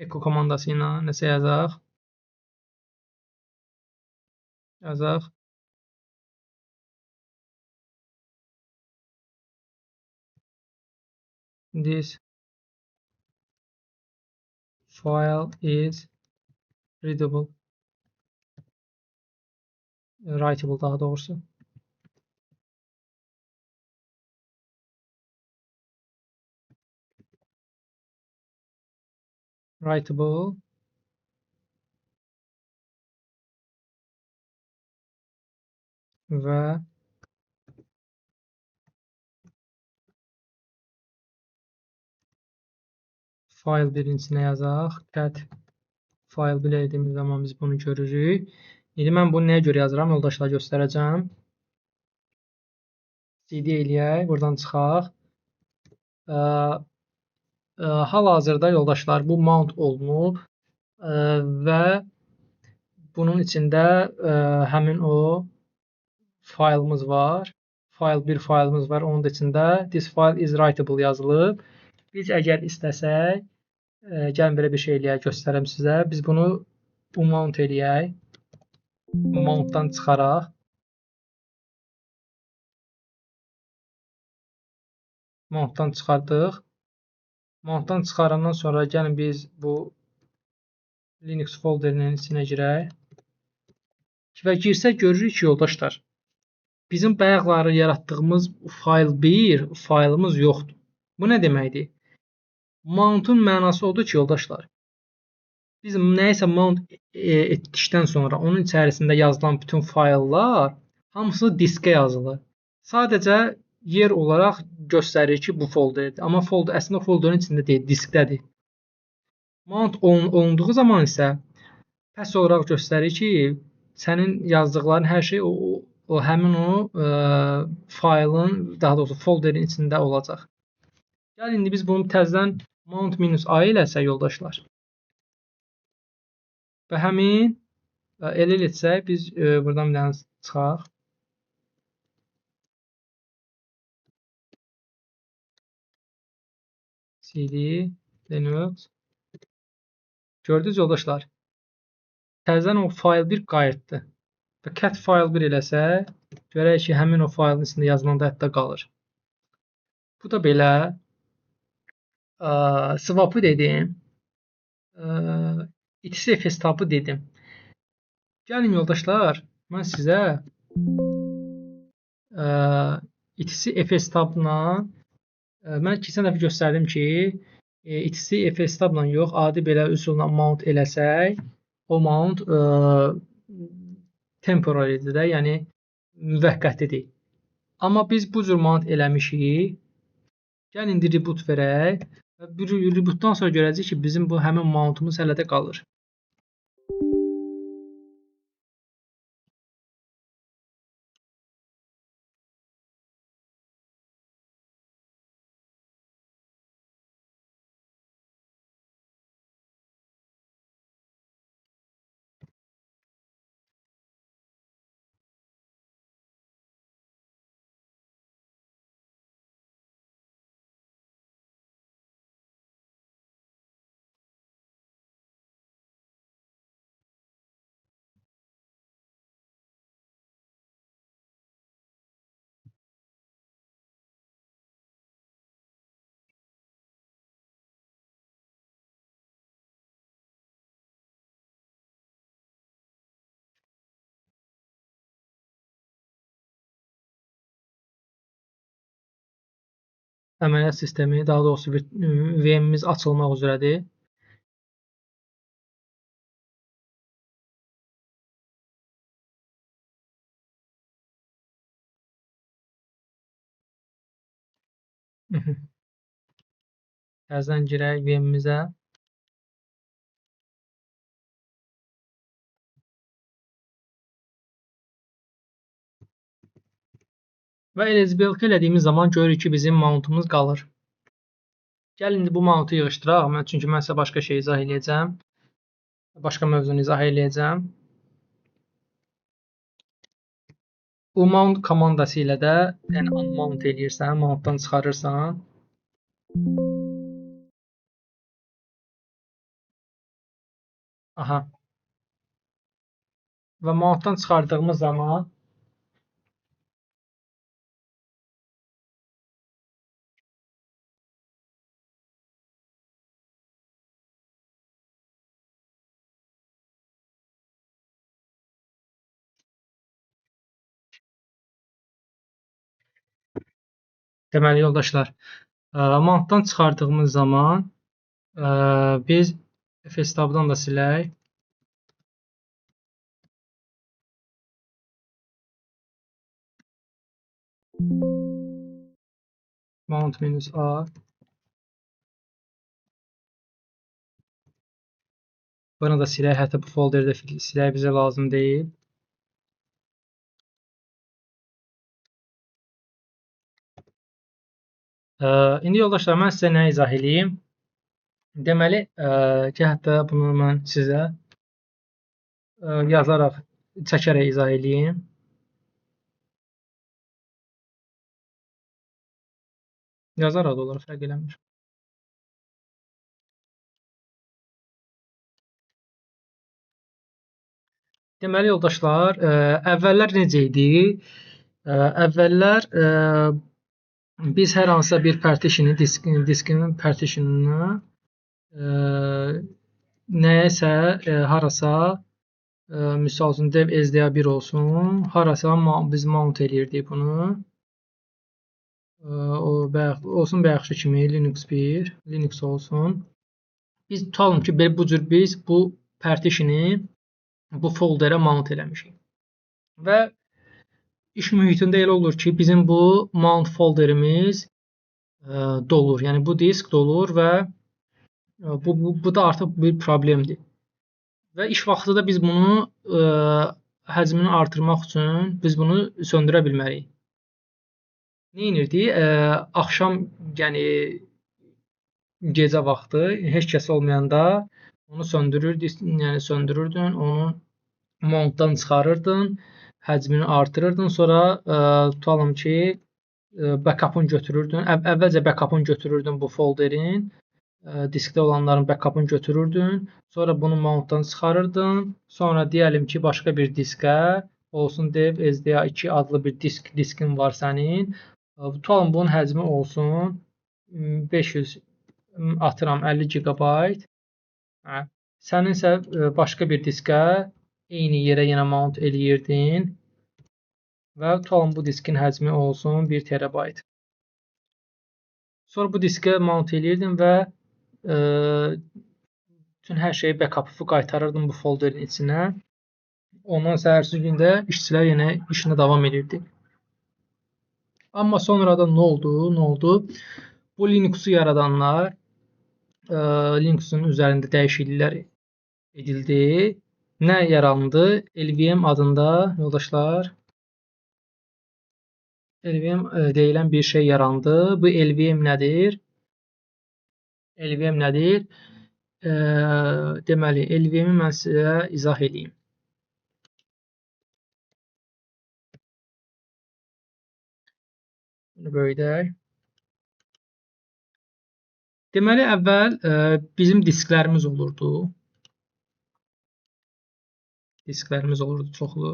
A: echo komandası ilə nəsə yazaq. This file is readable. Writable daha doğrusu. Writable. Və file 1-in içinə yazaq. Cat file 1 ediyimiz zaman biz bunu görürük. İndi mən bunu nəyə görə yazıram? Yoldaşlar göstərəcəm. CD eləyək. Buradan çıxaq. Hal-hazırda yoldaşlar bu mount olunub və bunun içində həmin o faylımız var. File 1 faylımız var. Onun da içində this file is writable yazılıb. Biz əgər istəsək, gəlin belə bir şey eləyək, göstərəm sizə. Biz bunu umount eləyək. Umountdan çıxaraq. Mountdan çıxardıq. Mountdan çıxarandan sonra gəlin biz bu Linux folderinin içinə girək. Və girsək görürük ki, yoldaşlar, bizim bayaqları yaratdığımız fayl 1 faylımız yoxdur. Bu nə deməkdir? Mountun mənası odur ki, yoldaşlar, biz nəyisə mount etdikdən sonra onun içərisində yazılan bütün fayllar hamısı diskə yazılır. Sadəcə yer olaraq göstərir ki, bu folderdir. Amma folder əslində folderin içində deyil, diskdədir. Mount olunduğu zaman isə pəs olaraq göstərir ki, sənin yazdıqların hər şey həmin o faylın, daha doğrusu folderin içində olacaq. Gəl indi biz bunu təzədən mount-a eləsək yoldaşlar. Və həmin elə etsək biz buradan bir dənə çıxaq. CD Linux. Gördünüz yoldaşlar. Təzədən o fayl 1 qayıtdı. Və cat fayl 1 eləsək, görək ki, həmin o faylın içində yazılan da hətta qalır. Bu da belə. Swap'ı dedim. İkisi fstabı dedim. Gəlin yoldaşlar, mən sizə ikisi fstabla mən keçən dəfə göstərdim ki, ikisi fstabla yox, adi belə üsulla mount eləsək, o mount temporarydir də, yəni müvəqqətidir. Amma biz bu cür mount eləmişik. Gəlin indi reboot verək və rebootdan sonra görəcəyik ki, bizim bu həmin mountumuz hələ də qalır. Əməliyyat sistemi, daha doğrusu VM-imiz açılmaq üzrədir. Təzədən girək VM-imizə. Və eligibility elədiyimiz zaman görürük ki, bizim mountumuz qalır. Gəl indi bu mountu yığışdıraq. Çünki mən sizə başqa şey izah eləyəcəm. Başqa mövzunu izah eləyəcəm. Bu mount komandası ilə də yəni unmount eləyirsən, mountdan çıxarırsan. Aha. Və mountdan çıxardığımız zaman deməli yoldaşlar, mountdan çıxardığımız zaman biz fstabdan da silək. Mount-A. Bunu da silək, hətta bu folderdə silək bizə lazım deyil. İndi yoldaşlar, mən sizə nə izah edeyim? Deməli ki, hətta bunu mən sizə yazaraq, çəkərək izah edeyim. Yazaraq da olur, fərq eləmir. Deməli yoldaşlar, əvvəllər necə idi? Əvvəllər biz hər hansısa bir partition'ı diskin partition'ını nəyəsə harasa misal üçün dev SDA1 olsun, harasa biz mount eləyirdik bunu. O olsun bayaqkı kimi Linux 1, Linux olsun. Biz tutalım ki, bu cür biz bu partitionu bu folderə mount eləmişik. Və iş mühitində elə olur ki, bizim bu mount folderimiz dolur. Yəni bu disk dolur və bu da artıq bir problemdir. Və iş vaxtı da biz bunu həcmini artırmaq üçün biz bunu söndürə bilmərik. Nə edirdik? Axşam, yəni gecə vaxtı heç kəs olmayanda onu yəni söndürürdün, onu mountdan çıxarırdın, həcmini artırırdın, sonra tutalım ki, backup'ını götürürdün. Əvvəlcə backup'ını götürürdün bu folderin, diskdə olanların backup'ını götürürdün, sonra bunu mountdan çıxarırdın, sonra deyəlim ki, başqa bir diskə olsun dev SDA2 adlı bir diskin var sənin. Tutalım bunun həcmi olsun 500 atıram 50 GB. Sənin isə başqa bir diskə eyni yerə yenə mount eləyirdin və tutalım bu diskin həcmi olsun 1 TB. Sonra bu diskə mount eləyirdin və bütün hər şeyi backup-ı qaytarırdın bu folderin içinə. Ondan səhərsi gündə işçilər yenə işinə davam edirdi. Amma sonradan nə oldu? Bu Linux-u yaradanlar Linux-un üzərində dəyişikliklər edildi. Nə yarandı? LVM adında yoldaşlar LVM deyilən bir şey yarandı. Bu LVM nədir? LVM nədir? Deməli, LVM-i mən sizə izah edeyim. Bunu böyüdək. Deməli, əvvəl bizim disklərimiz olurdu. Disklərimiz olurdu çoxlu.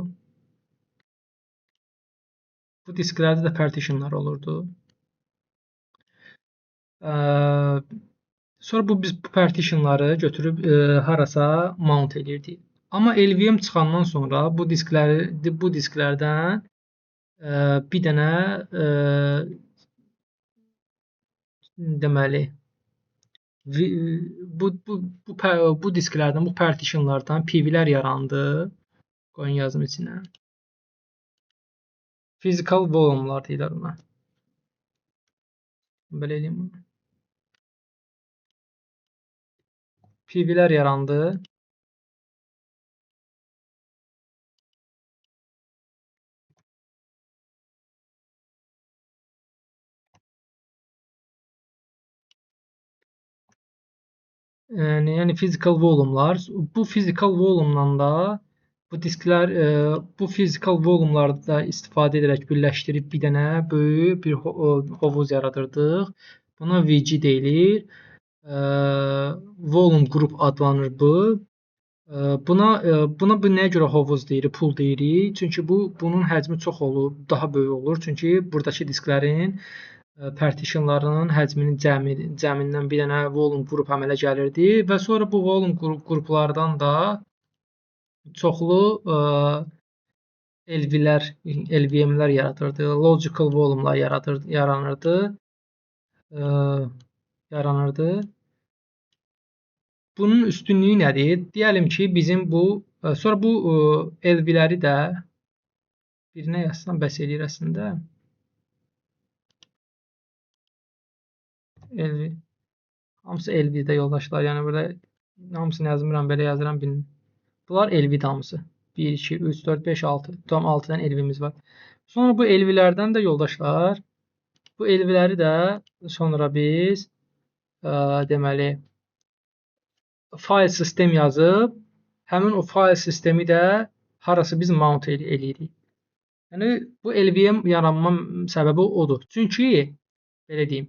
A: Bu disklərdə də partitionlar olurdu. Sonra biz bu partitionları götürüb harasa mount edirdik. Amma LVM çıxandan sonra bu disklərdən bir dənə deməli bu disklərdən, bu partitionlardan PV-lər yarandı. Qoyun yazım içinə. Physical volume'lar deyirlər ona. Belə eləyim bunu. PV-lər yarandı. Yəni physical volume'lar. Bu physical volume'dan da bu disklər bu physical volume'larda istifadə edərək birləşdirib bir dənə böyük bir hovuz yaradırdıq. Buna VG deyilir. Volume group adlanır bu. Buna bu nəyə görə hovuz deyirik, pool deyirik? Çünki bunun həcmi çox olur, daha böyük olur. Çünki buradakı disklərin partitionlarının həcminin cəmindən bir dənə volume qrup əmələ gəlirdi və sonra bu volume qruplardan da çoxlu LVM-lər yaradırdı, logical volume'lar yaranırdı. Bunun üstünlüyü nədir? Deyəlim ki, bizim sonra bu LV-ləri də birinə yazsam bəs eləyir əslində. LV. Hamısı LV-də yoldaşlar. Yəni burada hamısını yazmıram, belə yazıram. Bunlar LV-də hamısı. 1, 2, 3, 4, 5, 6. Tam 6 dənə LV-miz var. Sonra bu LV-lərdən də yoldaşlar, bu LV-ləri də sonra biz deməli file sistem yazıb, həmin o file sistemi də harası biz mount eləyirik. Yəni bu LVM yaranma səbəbi odur. Çünki belə deyim,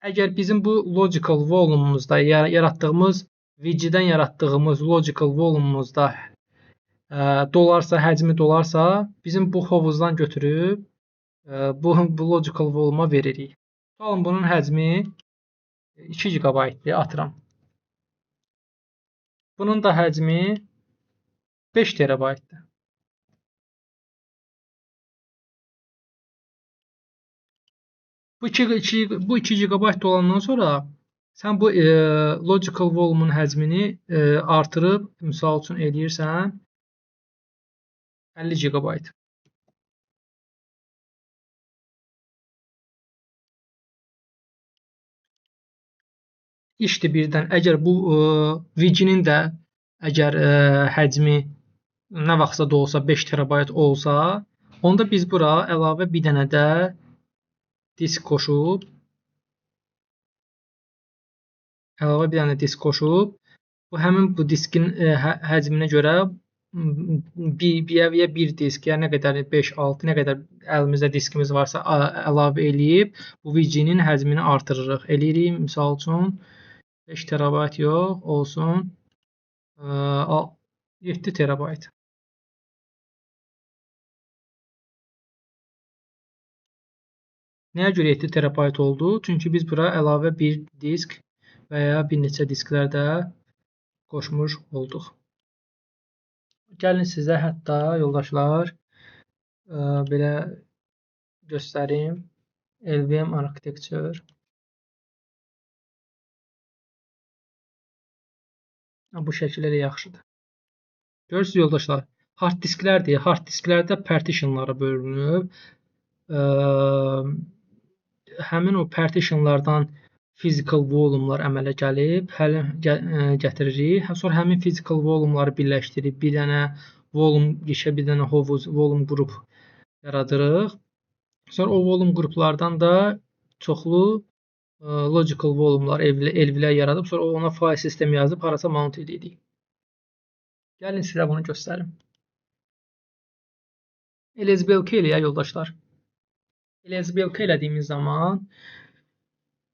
A: əgər bizim bu logical volume'umuzda yaratdığımız VG-dən yaratdığımız logical volume'umuzda dolarsa, həcmi dolarsa, bizim bu hovuzdan götürüb bu logical volume'a veririk. Tutalım bunun həcmi 2 GB-dir, atıram. Bunun da həcmi 5 TB-dir. Bu 2 GB olandan sonra sən bu logical volume-un həcmini artırıb, misal üçün eləyirsən 50 GB. İşdir birdən. Əgər bu VG-nin də əgər həcmi nə vaxtsa da olsa 5 TB olsa, onda biz bura əlavə bir dənə də disk qoşub bu həmin bu diskin həcminə görə bir disk, ya nə qədər 5, 6, nə qədər əlimizdə diskimiz varsa əlavə eləyib bu VG-nin həcmini artırırıq. Eləyirik misal üçün 5 TB yox, olsun 7 TB. Nəyə görə 7 TB oldu? Çünki biz bura əlavə bir disk və ya bir neçə disklər də qoşmuş olduq. Gəlin sizə hətta yoldaşlar belə göstərim. LVM Architecture. Bu şəkildə də yaxşıdır. Görürsünüz yoldaşlar, hard disklərdir. Hard disklərdə partitionlara bölünüb. Həmin o partitionlardan physical volume'lar əmələ gəlib, gətiririk. Sonra həmin physical volume'ları birləşdirib bir dənə volume gişə, bir dənə volume qrup yaradırıq. Sonra o volume qruplardan da çoxlu logical volume'lar, elvlər yaradıb, sonra ona file sistem yazıb harasa mount edirik. Gəlin sizə bunu göstərim. LSBLK ilə yoldaşlar. LSBLK elədiyimiz zaman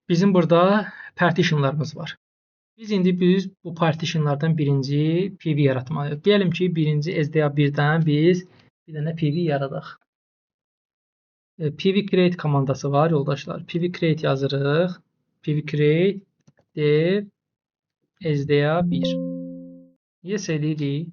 A: bizim burada partitionlarımız var. Biz indi bu partitionlardan birinci PV yaratmalıyıq. Deyəlim ki, birinci SDA1-dən biz bir dənə PV yaradaq. PV create komandası var yoldaşlar. PV create yazırıq. PV create dev SDA1. Yes eləyirik.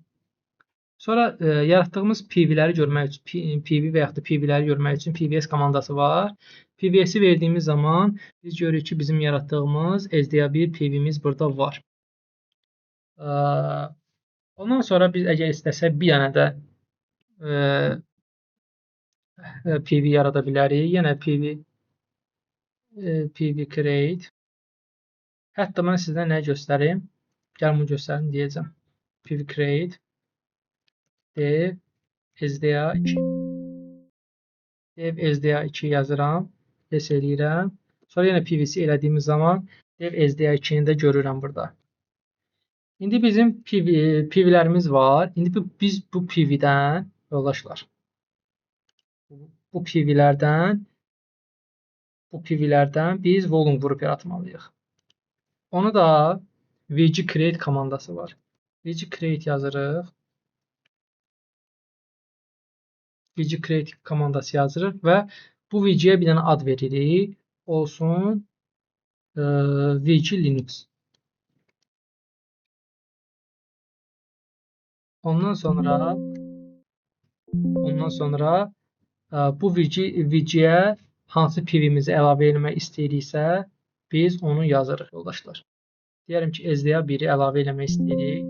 A: Sonra yaratdığımız PV-ləri görmək üçün, PV və yaxud da PV-ləri görmək üçün PVS komandası var. PVS-i verdiyimiz zaman biz görürük ki, bizim yaratdığımız SDA1 PV-miz burada var. Ondan sonra biz əgər istəsək bir dənə də PV yarada bilərik. Yenə PV create. Hətta mən sizə nə göstərim? Gəlin bunu göstərim deyəcəm. PV create dev SDA2. Dev SDA2 yazıram. Yes eləyirəm. Sonra yenə PVC elədiyimiz zaman dev SDA2-ni də görürəm burada. İndi bizim PV-lərimiz var. İndi biz bu PV-dən yoldaşlar. Bu PV-lərdən biz volume qrup yaratmalıyıq. Onu da VG create komandası var. VG create yazırıq. VG create komandası yazırıq və bu VG-yə bir dənə ad veririk. Olsun VG Linux. Ondan sonra bu VG-yə hansı PV-mizi əlavə etmək istəyiriksə, biz onu yazırıq yoldaşlar. Deyəlim ki, SDA1-i əlavə etmək istəyirik.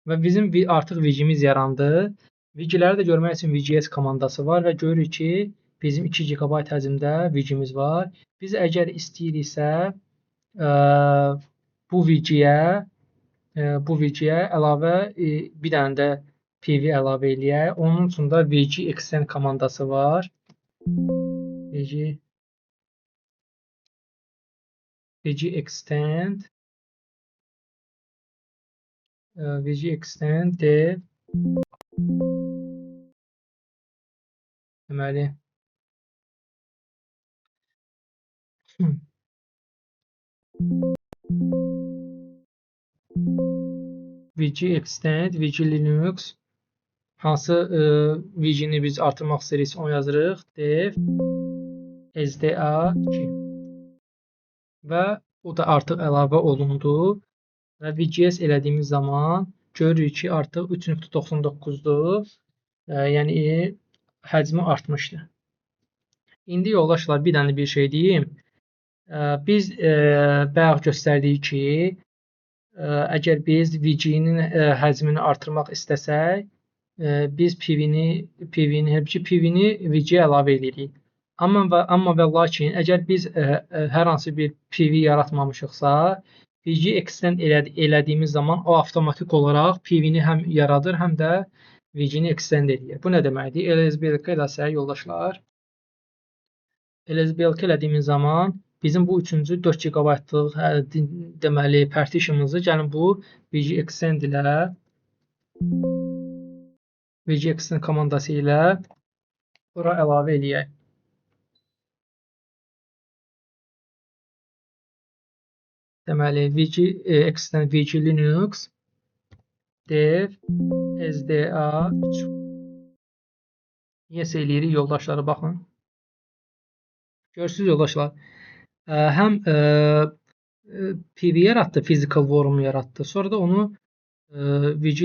A: Və bizim artıq VG-miz yarandı. VG-ləri də görmək üçün VGS komandası var və görürük ki, bizim 2 GB həcmdə VG-miz var. Biz əgər istəyiriksə, bu VG-yə əlavə bir dənə də PV əlavə eləyək. Onun üçün də VG extend komandası var. VG extend dev deməli VG extend VG Linux hansı VG-ni biz artırmaq istəyirik, onu yazırıq. Dev SDA2 və o da artıq əlavə olundu və VGS elədiyimiz zaman görürük ki, artıq 3.99-dur. Yəni həcmi artmışdı. İndi yoldaşlar bir dənə bir şey deyim. Biz bayaq göstərdik ki, əgər biz VG-nin həcmini artırmaq istəsək, biz PV-ni VG-yə əlavə edirik. Amma və lakin əgər biz hər hansı bir PV yaratmamışıqsa, VG extend elədiyimiz zaman o avtomatik olaraq PV-ni həm yaradır, həm də VG-ni extend edir. Bu nə deməkdir? LSBLK eləsək yoldaşlar, LSBLK elədiyimiz zaman bizim bu üçüncü 4 GB-lıq deməli partitionımızı gəlin bu VG extend ilə VG extend komandası ilə bura əlavə eləyək. Deməli VG extend VG Linux dev SDA3 yes eləyirik yoldaşlara, baxın. Görürsünüz yoldaşlar. Həm PV yaratdı, physical warm yaratdı. Sonra da onu VG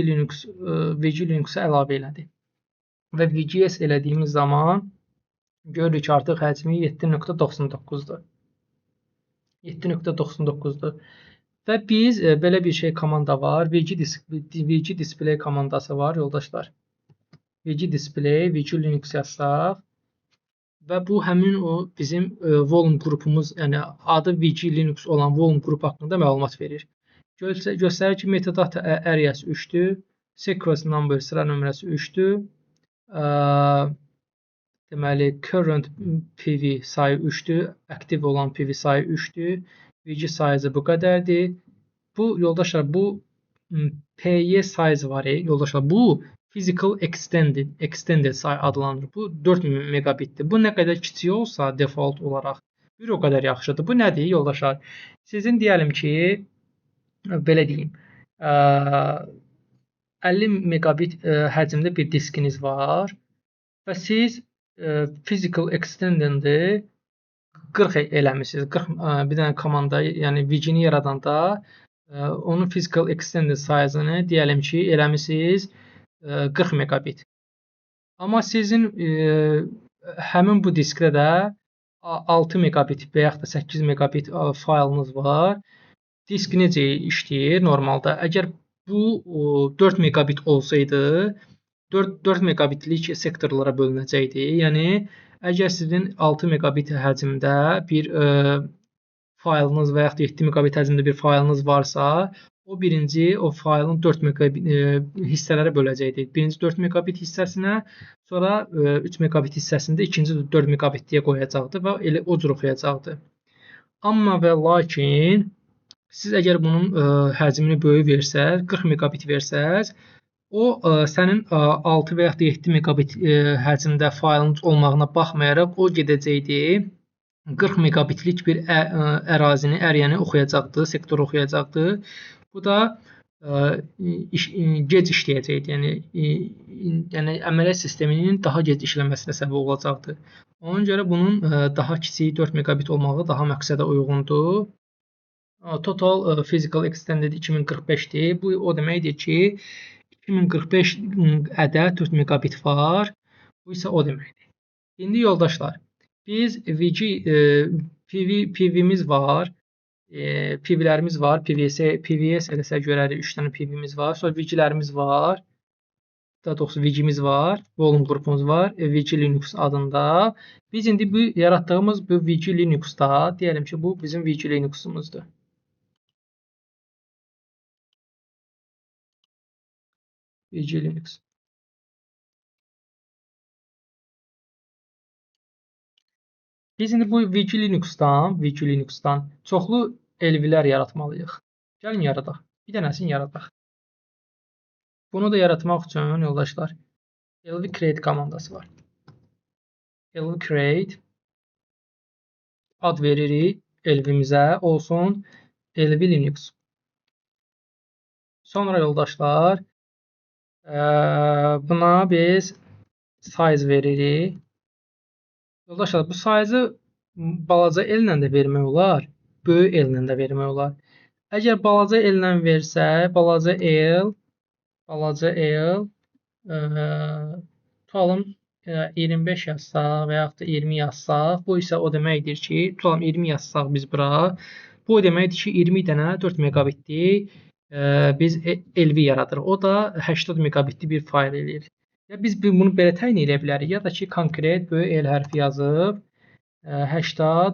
A: Linux-a əlavə elədi. Və VGS elədiyimiz zaman görürük ki, artıq həcmi 7.99-dur. 7.99-dur. Və biz belə bir şey komanda var. VG display komandası var yoldaşlar. VG display, VG Linux yazsaq və bu həmin o bizim volume qrupumuz, yəni adı VG Linux olan volume qrup haqqında məlumat verir. Göstərir ki, metadata areası 3-dür. Sequence number sıra nömrəsi 3-dür. Deməli current PV sayı 3-dür. Aktiv olan PV sayı 3-dür. VG sayı bu qədərdir. Bu yoldaşlar, bu PY sayı var yoldaşlar. Bu physical extended sayı adlanır. Bu 4 megabitdir. Bu nə qədər kiçik olsa default olaraq bir o qədər yaxşıdır. Bu nədir yoldaşlar? Sizin deyəlim ki, belə deyim, 50 megabit həcmdə bir diskiniz var və siz physical extended 40 eləmişsiniz. 40 bir dənə komanda, yəni VG-ni yaradanda onun physical extended sayını deyəlim ki, eləmişsiniz 40 megabit. Amma sizin həmin bu diskdə də 6 megabit və yaxud da 8 megabit faylınız var. Disk necə işləyir normalda? Əgər bu 4 megabit olsaydı, 4 megabitlik sektorlara bölünəcəkdi. Yəni, əgər sizin 6 megabit həcmdə bir faylınız və yaxud da 7 megabit həcmdə bir faylınız varsa, o birinci o faylın 4 megabit hissələrə böləcəkdi. Birinci 4 megabit hissəsinə, sonra 3 megabit hissəsində ikinci 4 megabit deyə qoyacaqdı və elə o cür oxuyacaqdı. Amma və lakin siz əgər bunun həcmini böyük versəz, 40 megabit versəz, o sənin 6 və yaxud da 7 megabit həcmdə faylınız olmağına baxmayaraq o gedəcəkdi 40 megabitlik bir ərazini, əriəni oxuyacaqdı, sektoru oxuyacaqdı. Bu da gec işləyəcəkdi. Yəni əməliyyat sisteminin daha gec işləməsinə səbəb olacaqdı. Ona görə bunun daha kiçik 4 megabit olmağı daha məqsədə uyğundur. Total physical extended 2045-dir. Bu o deməkdir ki, 2045 ədəd 4 megabit var. Bu isə o deməkdir. İndi yoldaşlar, biz PV-miz var. PV-lərimiz var. PVS eləsə görərik 3 dənə PV-miz var. Sonra VG-lərimiz var. Daha doğrusu VG-miz var. Volume qrupumuz var. VG Linux adında. Biz indi bu yaratdığımız bu VG Linux-da deyəlim ki, bu bizim VG Linux-umuzdur. VG Linux. Biz indi bu VG Linux-dan çoxlu elvilər yaratmalıyıq. Gəlin yaradaq. Bir dənəsini yaradaq. Bunu da yaratmaq üçün yoldaşlar lv create komandası var. Lv create ad veririk elvimizə, olsun lv Linux. Sonra yoldaşlar Buna biz size veririk. Yoldaşlar, bu size-ı balaca ellə də vermək olar, böyük ellə də vermək olar. Əgər balaca ellə versə, balaca el tutalım 25 yazsaq və yaxud da 20 yazsaq, bu isə o deməkdir ki, tutalım 20 yazsaq biz bura, bu o deməkdir ki, 20 dənə 4 megabitlik biz LV yaradırıq. O da 80 megabitli bir fayl eləyir. Ya biz bunu belə təyin edə bilərik, ya da ki, konkret böyük el hərfi yazıb 80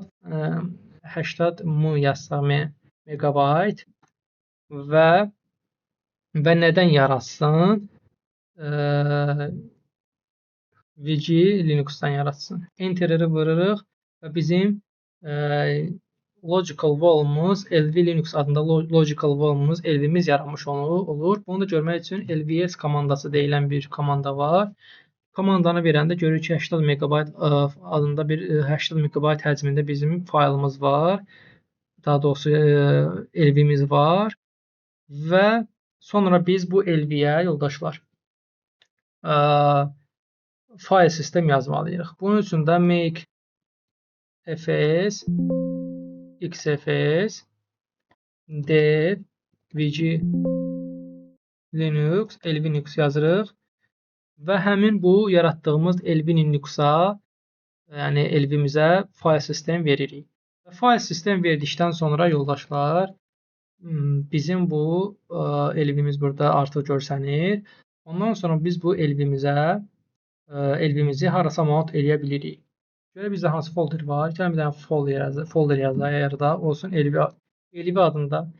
A: mu yazsaq megabayt və nədən yaratsın? VG Linux'dan yaratsın. Enter'ı vururıq və bizim logical volume'umuz LV Linux adında logical volume'umuz LV'miz yaranmış olur. Bunu da görmək üçün LVS komandası deyilən bir komanda var. Komandanı verəndə görürük ki, 80 megabayt adında bir 80 megabayt həcmində bizim faylımız var. Daha doğrusu LV'miz var və sonra biz bu LV-yə yoldaşlar file sistem yazmalıyıq. Bunun üçün də make fs xfs dev vg linux lv linux yazırıq və həmin bu yaratdığımız lv linuxa, yəni lv-mizə file sistem veririk. File sistem verdikdən sonra yoldaşlar bizim bu lv-miz burada artıq görsənir. Ondan sonra biz bu lv-mizi harasa mount eləyə bilirik. Görə bizdə hansı folder var? Gəlin bir dənə folder yazayıq da olsun lv adında.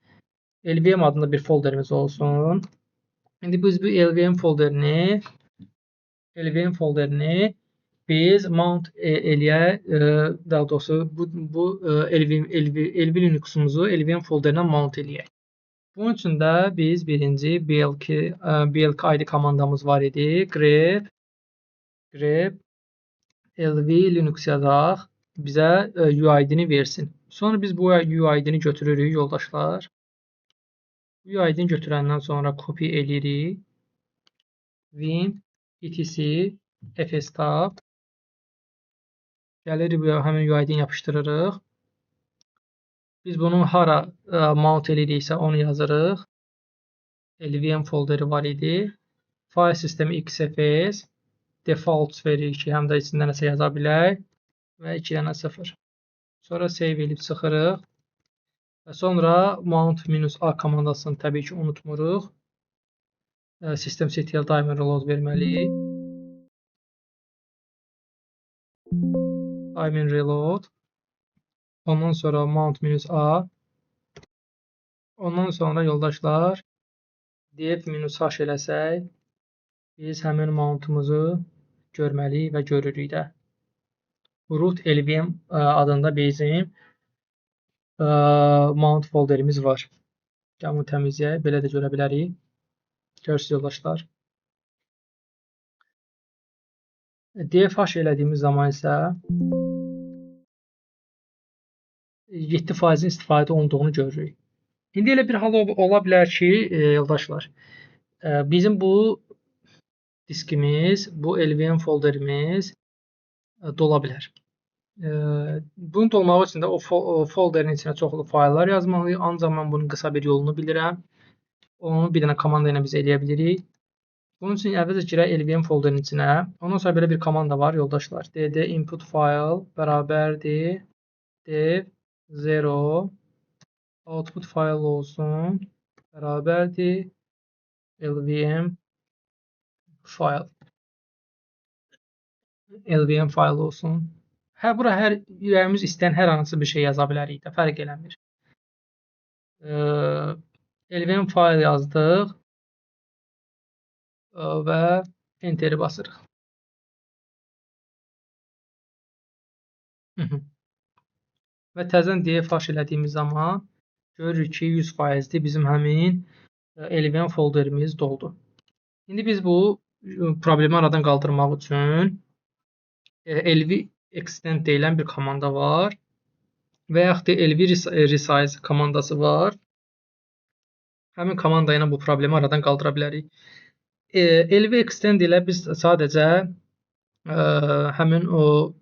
A: LVM adında bir folderimiz olsun. İndi biz bu LVM folderini biz mount eləyə, daha doğrusu bu LV Linux'umuzu LVM folderinə mount eləyək. Bunun üçün də biz birinci blk id komandamız var idi. grep lv linux yazaq, bizə UID-ni versin. Sonra biz bu UID-ni götürürük yoldaşlar. UID-ni götürəndən sonra copy eləyirik. Win etc fstab gəlirik və həmin UID-ni yapışdırırıq. Biz bunu hara mount eləyiriksə onu yazırıq. LVM folderi var idi. File sistemi xfs default veririk ki, həm də içində nəsə yaza bilək və 2 dənə 0. Sonra save edib çıxırıq. Və sonra mount-a komandasını təbii ki, unutmuruq. Systemctl timer reload verməliyik. Timer reload. Ondan sonra mount-a. Ondan sonra yoldaşlar dev-h eləsək, biz həmin mountumuzu görməliyik və görürük də. Root lvm adında bizim mount folderimiz var. Gəlin bunu təmizləyək. Belə də görə bilərik. Görürsünüz yoldaşlar. DFH elədiyimiz zaman isə 7%-in istifadə olunduğunu görürük. İndi elə bir hal ola bilər ki, yoldaşlar, bizim bu diskimiz, bu LVM folderimiz dola bilər. Bunun dolmağı üçün də o folderin içinə çoxlu fayllar yazmalıyıq. Ancaq mən bunun qısa bir yolunu bilirəm. Onu bir dənə komanda ilə biz eləyə bilirik. Bunun üçün əvvəlcə girək LVM folderinin içinə. Ondan sonra belə bir komanda var yoldaşlar. dd input file bərabərdir dev 0 output file olsun bərabərdir LVM file olsun. Bura hər ürəyimiz istəyən hər hansı bir şey yaza bilərik də, fərq eləmir. LVM file yazdıq və enteri basırıq. Və təzən DFH elədiyimiz zaman görürük ki, 100%-dir bizim həmin LVM folderimiz doldu. İndi biz bu problemi aradan qaldırmaq üçün LV extend deyilən bir komanda var və yaxud da LV resize komandası var. Həmin komanda ilə bu problemi aradan qaldıra bilərik. LV extend ilə biz sadəcə həmin o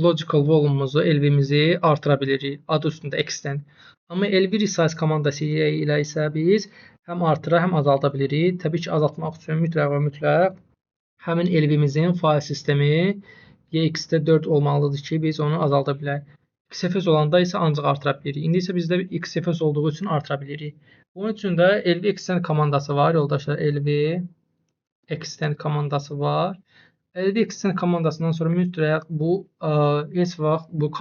A: logical volumumuzu, LV-mizi artıra bilirik. Adı üstündə extend. Amma LV resize komandası ilə isə biz həm artıra, həm azalda bilirik. Təbii ki, azaltmaq üçün mütləq və mütləq həmin LV-mizin fayl sistemi EXT 4 olmalıdır ki, biz onu azalda bilək. XFS olanda isə ancaq artıra bilirik. İndi isə bizdə XFS olduğu üçün artıra bilirik. Bunun üçün də LV extend komandası var, yoldaşlar. LV extend komandası var. LV extend komandasından sonra mütləq bu heç vaxt bu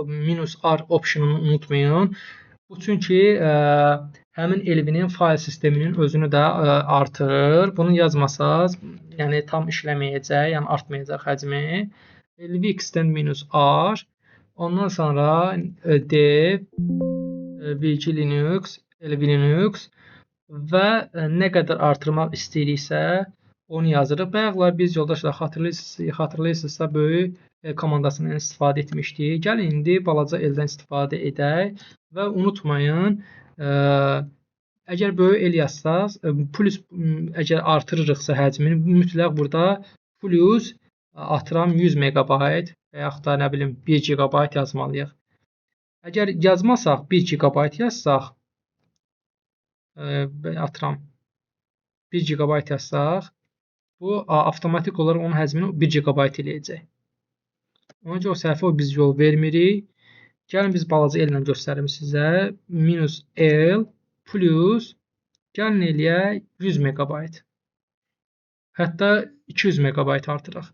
A: -R optionunu unutmayın. Bu çünki həmin LV-nin fayl sisteminin özünü də artırır. Bunu yazmasaz, yəni tam işləməyəcək, yəni artmayacaq həcmi. LV extend -R. Ondan sonra dev VG Linux, LV Linux və nə qədər artırmaq istəyiriksə onu yazırıq. Bayaqlar biz yoldaşlar xatırlayırsınızsa böyük komandasından istifadə etmişdik. Gəlin indi balaca eldən istifadə edək və unutmayın, əgər böyük el yazsaq, plus əgər artırırıqsa həcmini mütləq burada plus atıram 100 MB və yaxud da nə bilim 1 GB yazmalıyıq. Əgər yazmasaq 1 GB yazsaq atıram 1 GB yazsaq bu avtomatik olaraq onun həcmini 1 GB eləyəcək. Ona görə o səhvə biz yol vermirik. Gəlin biz balaca ellə göstərim sizə. -L plus gəlin eləyək 100 MB. Hətta 200 MB artıraq.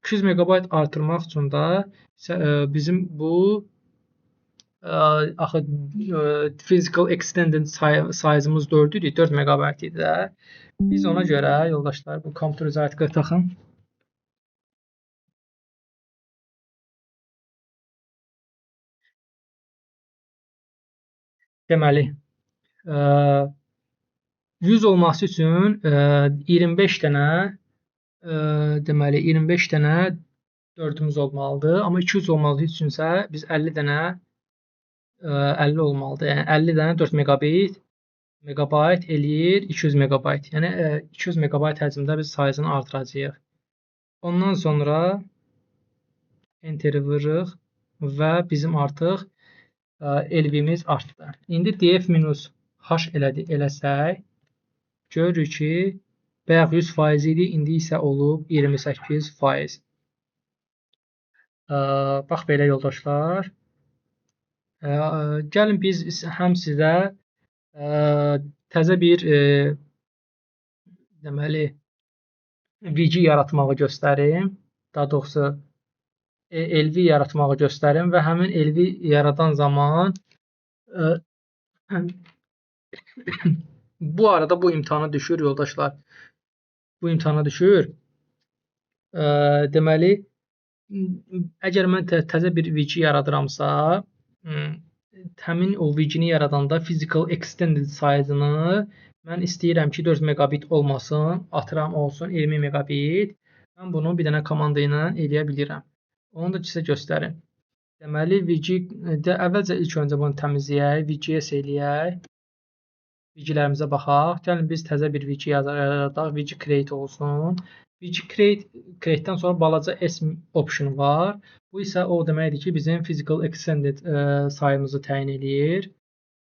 A: 200 MB artırmaq üçün də bizim bu axı physical extended size'ımız 4 idi, 4 MB idi də. Biz ona görə yoldaşlar bu kompüter zaitqə taxın. Deməli 100 olması üçün 25 dənə deməli 25 dənə 4'ümüz olmalıdır. Amma 200 olması üçünsə biz 50 dənə 50 olmalıdır. Yəni 50 dənə 4 megabayt eləyir 200 megabayt. Yəni 200 megabayt həcmdə biz sayını artıracağıq. Ondan sonra enteri vururuz və bizim artıq LV-miz artdı. İndi df-h eləsək görürük ki, bayaq 100% idi, indi isə olub 28%. Bax belə yoldaşlar. Gəlin biz həm sizə təzə bir deməli VG yaratmağı göstərim. Daha doğrusu LV yaratmağı göstərim və həmin LV yaradan zaman bu arada bu imtahana düşür yoldaşlar. Bu imtahana düşür. Deməli əgər mən təzə bir VG yaradıramsa, həmin o VG-ni yaradanda physical extended size-ını mən istəyirəm ki 4 megabit olmasın, atıram olsun 20 megabit. Mən bunu bir dənə komanda ilə eləyə bilirəm. Onu da sizə göstərim. Deməli VG-də əvvəlcə ilk öncə bunu təmizləyək, VG-yə eləyək. VG-lərimizə baxaq. Gəlin biz təzə bir VG yaradaq, VG create olsun. VG create-dən sonra balaca S option var. Bu isə o deməkdir ki, bizim physical extended sayımızı təyin eləyir.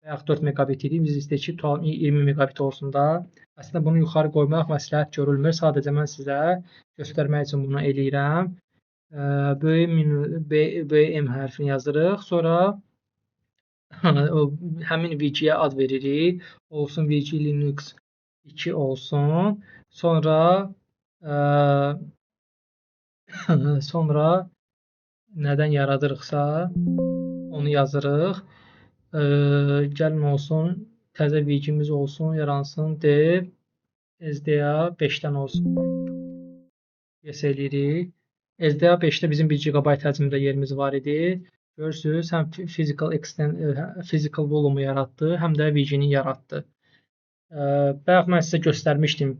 A: Və yaxud 4 megabit idi. Biz istəyik ki, 20 megabit olsun da. Əslində bunu yuxarı qoymaq məsləhət görülmür. Sadəcə mən sizə göstərmək üçün bunu eləyirəm. Böyük M hərfini yazırıq. Sonra həmin VG-yə ad veririk. Olsun VG Linux 2 olsun. Sonra nədən yaradırıqsa onu yazırıq. Gəlin olsun, təzə VG-miz olsun, yaransın, dev SDA 5-dən olsun. Yes eləyirik. SDA 5-də bizim 1 GB həcmində yerimiz var idi. Görürsünüz, həm physical volume yaratdı, həm də VG-ni yaratdı. Bayaq mən sizə göstərmişdim.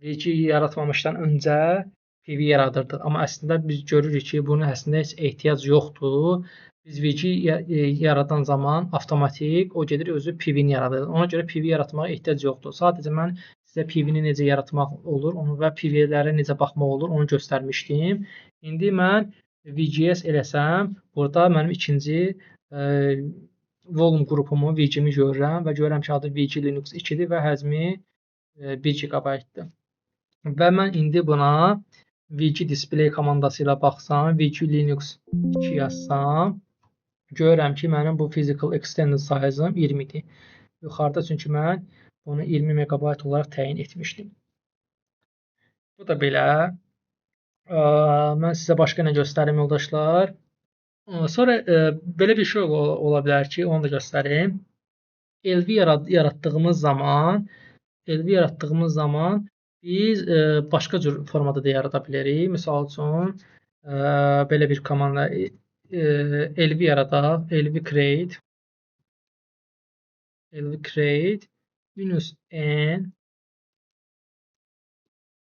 A: VG yaratmamışdan öncə PV yaradırdıq. Amma əslində biz görürük ki, bunun əslində heç ehtiyac yoxdur. Biz VG yaradan zaman avtomatik o gedir özü PV-ni yaradır. Ona görə PV yaratmağa ehtiyac yoxdur. Sadəcə mən sizə PV-ni necə yaratmaq olur, onu və PV-lərə necə baxmaq olur, onu göstərmişdim. İndi mən VGS eləsəm, burada mənim ikinci volume qrupumu, VG-mi görürəm və görürəm ki, adı VG Linux 2-dir və həcmi 1 GB-dır. Və mən indi buna VG Display komandası ilə baxsam, VG Linux 2 yazsam, görürəm ki, mənim bu physical extended size-ım 20-dir. Yuxarıda çünki mən bunu 20 MB olaraq təyin etmişdim. Bu da belə. Mən sizə başqa nə göstərim, yoldaşlar? Sonra belə bir şey ola bilər ki, onu da göstərim. LV yaratdığımız zaman biz başqa cür formada da yarada bilərik. Məsəl üçün belə bir komanda LV yaradaq, LV create -n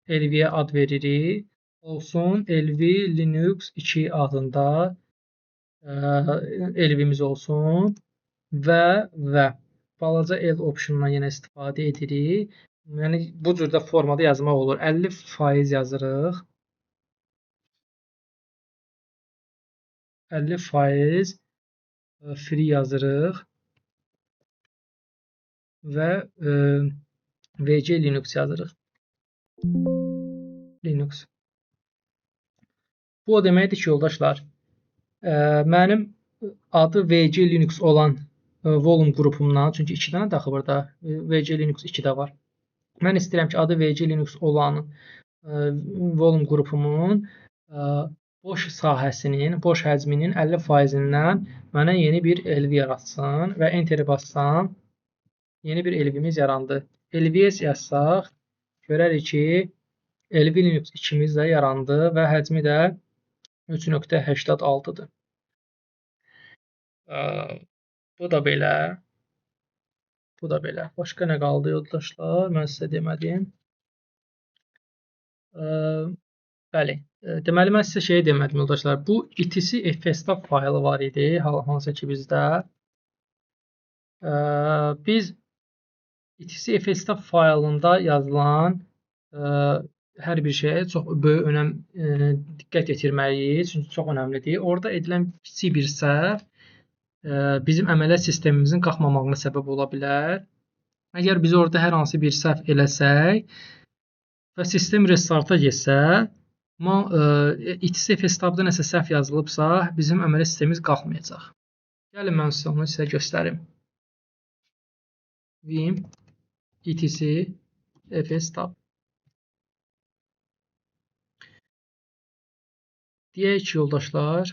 A: LV-yə ad veririk. Olsun LV Linux 2 adında LV-miz olsun və balaca L optionundan yenə istifadə edirik. Yəni bu cürdə formada yazmaq olur. 50% yazırıq. 50% free yazırıq və VG Linux yazırıq. Linux. Bu o deməkdir ki, yoldaşlar, mənim adı VG Linux olan volume qrupumdan, çünki 2 dənə daxı burada VG Linux 2 də var. Mən istəyirəm ki, adı VG Linux olan volume qrupumun boş sahəsinin, boş həcminin 50%-dən mənə yeni bir LV yaratsın və Enter-i bassam, yeni bir LV-miz yarandı. LVS yazsaq, görərik ki, LV Linux 2-miz də yarandı və həcmi də 3.86-dır. Bu da belə. Bu da belə. Başqa nə qaldı, yoldaşlar? Mən sizə demədim. Bəli. Deməli, mən sizə şeyi demədim, yoldaşlar. Bu etc fstab faylı var idi, hansı ki bizdə. Biz etc fstab faylında yazılan hər bir şeyə çox böyük önəm diqqət yetirməliyik, çünki çox önəmlidir. Orada edilən kiçik bir səhv bizim əməliyyat sistemimizin qalxmamağına səbəb ola bilər. Əgər biz orada hər hansı bir səhv eləsək və sistem restarta getsə, etc fstabda nəsə səhv yazılıbsa, bizim əməliyyat sistemimiz qalxmayacaq. Gəlin mən sizə onu göstərim. Vim etc fstab. Deyək ki, yoldaşlar,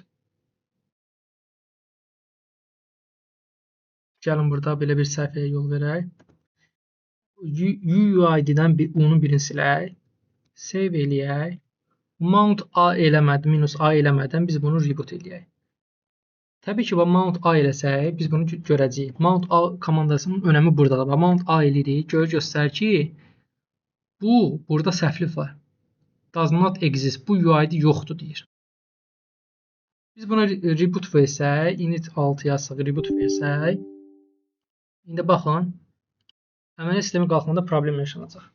A: gəlin burada belə bir səhvəyə yol verək. UUID-dən onun birini silək, save eləyək, mount A eləmədən, minus A eləmədən biz bunu reboot eləyək. Təbii ki, mount A eləsək, biz bunu görəcəyik. Mount A komandasının önəmi buradadır. Mount A eləyirik, göstərir ki, burada səhvlik var. Does not exist, bu UID yoxdur deyir. Biz buna reboot versək, init 6 yazsaq, reboot versək, indi baxın, əməliyyat sistemi qalxanda problem yaşanacaq.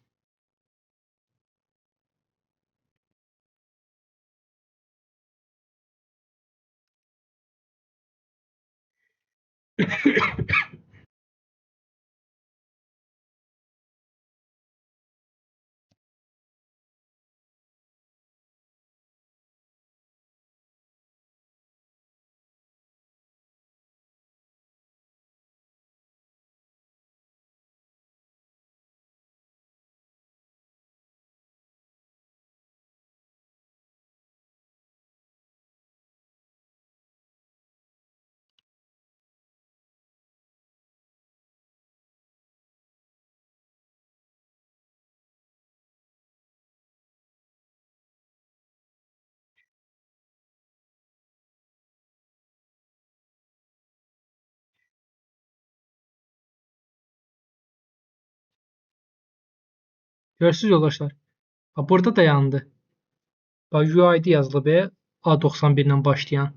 A: Görürsünüz yoldaşlar. Burada dayandı. UID yazılıb A91 ilə başlayan.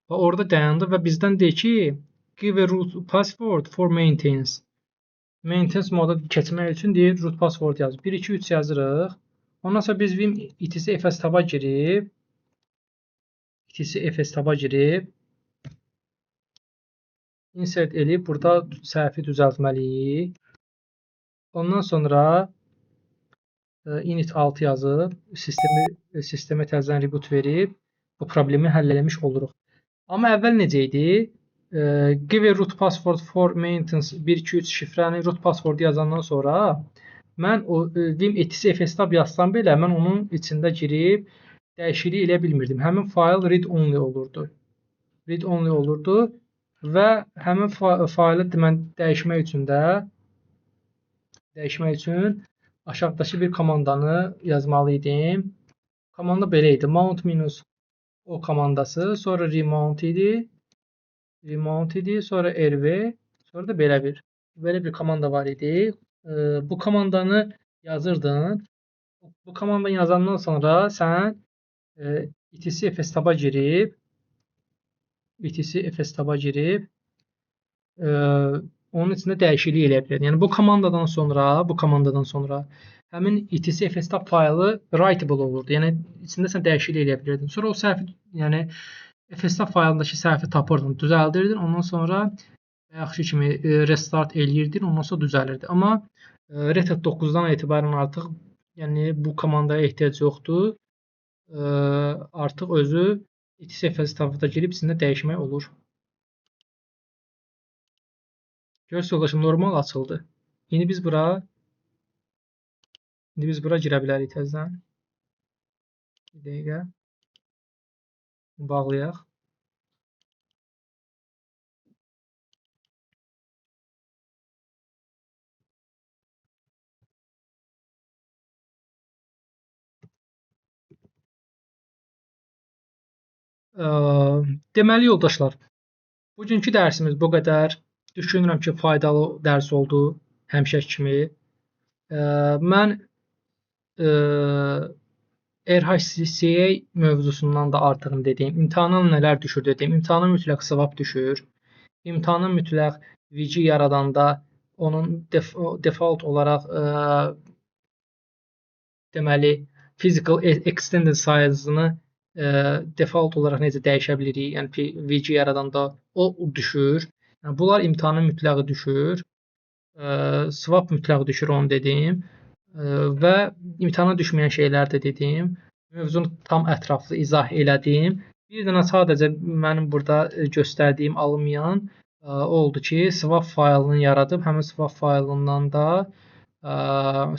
A: Orada dayandı və bizdən deyir ki, give a root password for maintenance. Maintenance moda keçmək üçün deyir root password yaz. 1 2 3 yazırıq. Ondan sonra biz vim etc fs taba girib insert eləyib burada səhvi düzəltməliyik. Ondan sonra init 6 yazıb sistemə təzədən reboot verib bu problemi həll etmiş oluruq. Amma əvvəl necə idi? Give a root password for maintenance 1 2 3 şifrəni root password yazandan sonra mən o vim etc fstab yazsam belə mən onun içində girib dəyişiklik eləyə bilmirdim. Həmin fayl read only olurdu. Read only olurdu və həmin faylı mən dəyişmək üçün aşağıdakı bir komandanı yazmalı idim. Komanda belə idi. Mount minus o komandası, sonra remount idi. Sonra rv, sonra da belə bir komanda var idi. Bu komandanı yazırdın. Bu komandanı yazandan sonra sən etc fstaba girib onun içində dəyişiklik eləyə bilərdin. Yəni bu komandadan sonra həmin etc fstab faylı writable olurdu. Yəni içində sən dəyişiklik eləyə bilirdin. Sonra o səhvi, yəni fstab faylındakı səhvi tapırdın, düzəldirdin. Ondan sonra yaxşı kimi restart eləyirdin, ondan sonra düzəlirdi. Amma Red Hat 9-dan etibarən artıq yəni bu komandaya ehtiyac yoxdur. Artıq özü etc fstabda girib içində dəyişmək olur. Görürsünüz yoldaşım, normal açıldı. İndi biz bura girə bilərik təzədən. Bir dəqiqə. Bağlayaq. Deməli yoldaşlar, bugünkü dərsimiz bu qədər. Düşünürəm ki, faydalı dərs oldu həmişəki kimi. Mən RHCA mövzusundan da artığını dediyim, imtahana nələr düşür dediyim, imtahana mütləq swap düşür. İmtahana mütləq VG yaradanda onun default olaraq deməli physical extended size-ını default olaraq necə dəyişə bilirik? Yəni VG yaradanda o düşür. Yəni bunlar imtahana mütləq düşür. Swap mütləq düşür onu dedim. Və imtahana düşməyən şeylər də dedim. Mövzunu tam ətraflı izah elədim. Bir dənə sadəcə mənim burada göstərdiyim alınmayan oldu ki, swap faylını yaradıb, həmin swap faylından da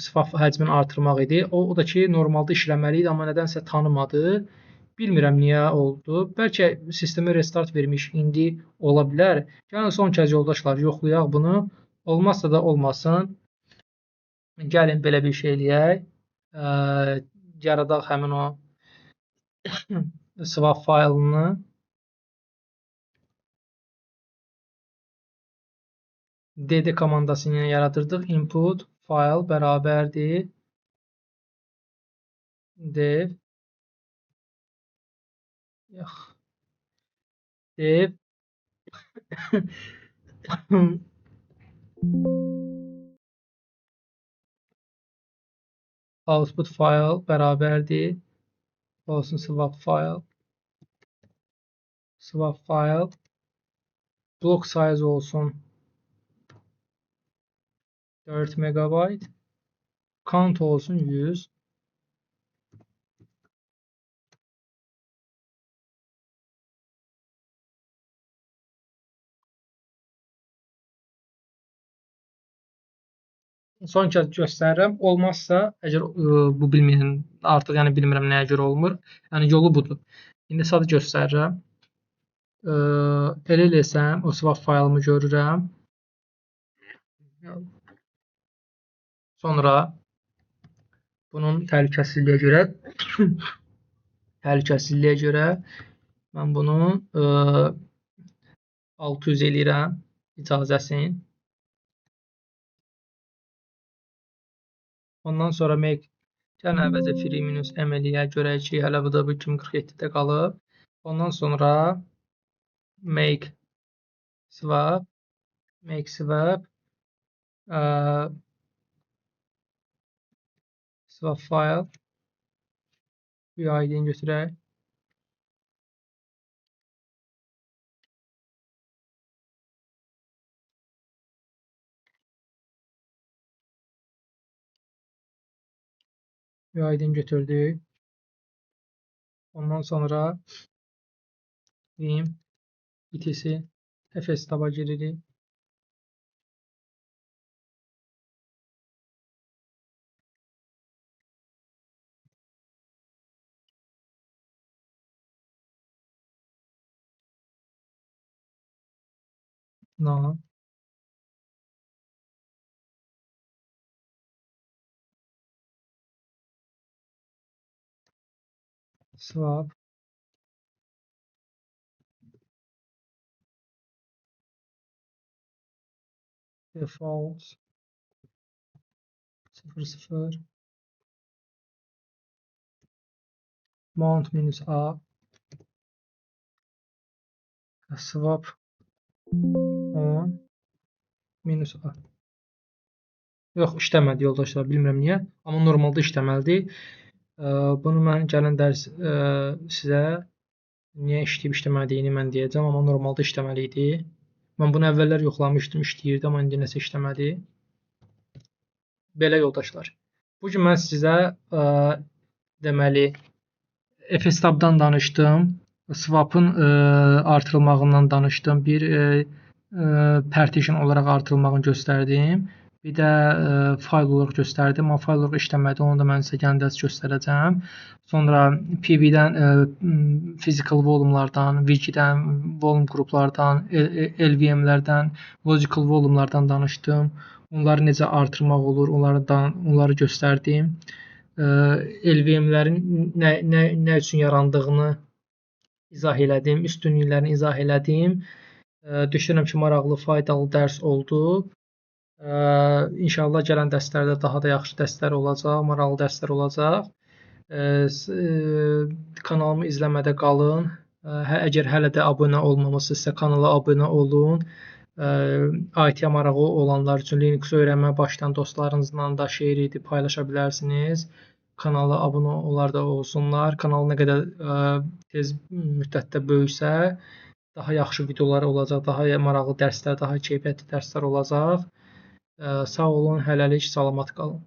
A: swap həcmini artırmaq idi. O da ki, normalda işləməli idi, amma nədənsə tanımadı. Bilmirəm niyə oldu. Bəlkə sistemə restart vermiş, indi ola bilər. Yəni son kəz yoldaşlar yoxlayaq bunu. Olmazsa da olmasın. Gəlin belə bir şey eləyək. Yaradaq həmin o swap faylını. dd komandasını yaradırdıq. Input fayl bərabərdir dev output file bərabərdir olsun swap file block size olsun 4 MB count olsun 100. Son kəz göstərirəm. Olmazsa, əgər bu bilməyən, artıq yəni bilmirəm nəyə görə olmur. Yəni yolu budur. İndi sadə göstərirəm. Elə eləsəm, o swap faylımı görürəm. Sonra bunun təhlükəsizliyə görə mən bunu 600 eləyirəm icazəsini. Ondan sonra make gəlin əvvəlcə free minus m eləyə görək ki, hələ bu da bu 2047-də qalıb. Ondan sonra make swap swap file UID-ni götürək. UID-ni götürdük. Ondan sonra vim etc FSTab-a giririk. None. Swap. Default 00 mount -a swap on -a. Yox, işləmədi yoldaşlar, bilmirəm niyə. Amma normalda işləməlidir. Bunu mən gələn dərs sizə niyə işləyib işləmədiyini mən deyəcəm, amma normalda işləməli idi. Mən bunu əvvəllər yoxlamışdım, işləyirdi, amma indi nəsə işləmədi. Belə yoldaşlar. Bu gün mən sizə deməli FSTab-dan danışdım, swapın artırılmağından danışdım, bir partition olaraq artırılmağını göstərdim. Bir də fayl olaraq göstərdim, amma fayl olaraq işləmədi, onu da mən sizə gələn dərs göstərəcəm. Sonra PV-dən, physical volume'lardan, wiki-dən, volume qruplardan, LVM-lərdən, logical volume'lardan danışdım. Onları necə artırmaq olur, onları göstərdim. LVM-lərin nə üçün yarandığını izah elədim, üstünlüklərini izah elədim. Düşünürəm ki, maraqlı, faydalı dərs oldu. İnşallah gələn dərslərdə daha da yaxşı dərslər olacaq, maraqlı dərslər olacaq. Kanalımı izləmədə qalın. Əgər hələ də abunə olmamısınızsa kanala abunə olun. IT-yə marağı olanlar üçün Linux öyrənmə başlayan dostlarınızla da share edib paylaşa bilərsiniz. Kanala abunə olar da olsunlar. Kanal nə qədər tez müddətdə böyüsə, daha yaxşı videolar olacaq, daha maraqlı dərslər, daha keyfiyyətli dərslər olacaq. Sağ olun, hələlik salamat qalın.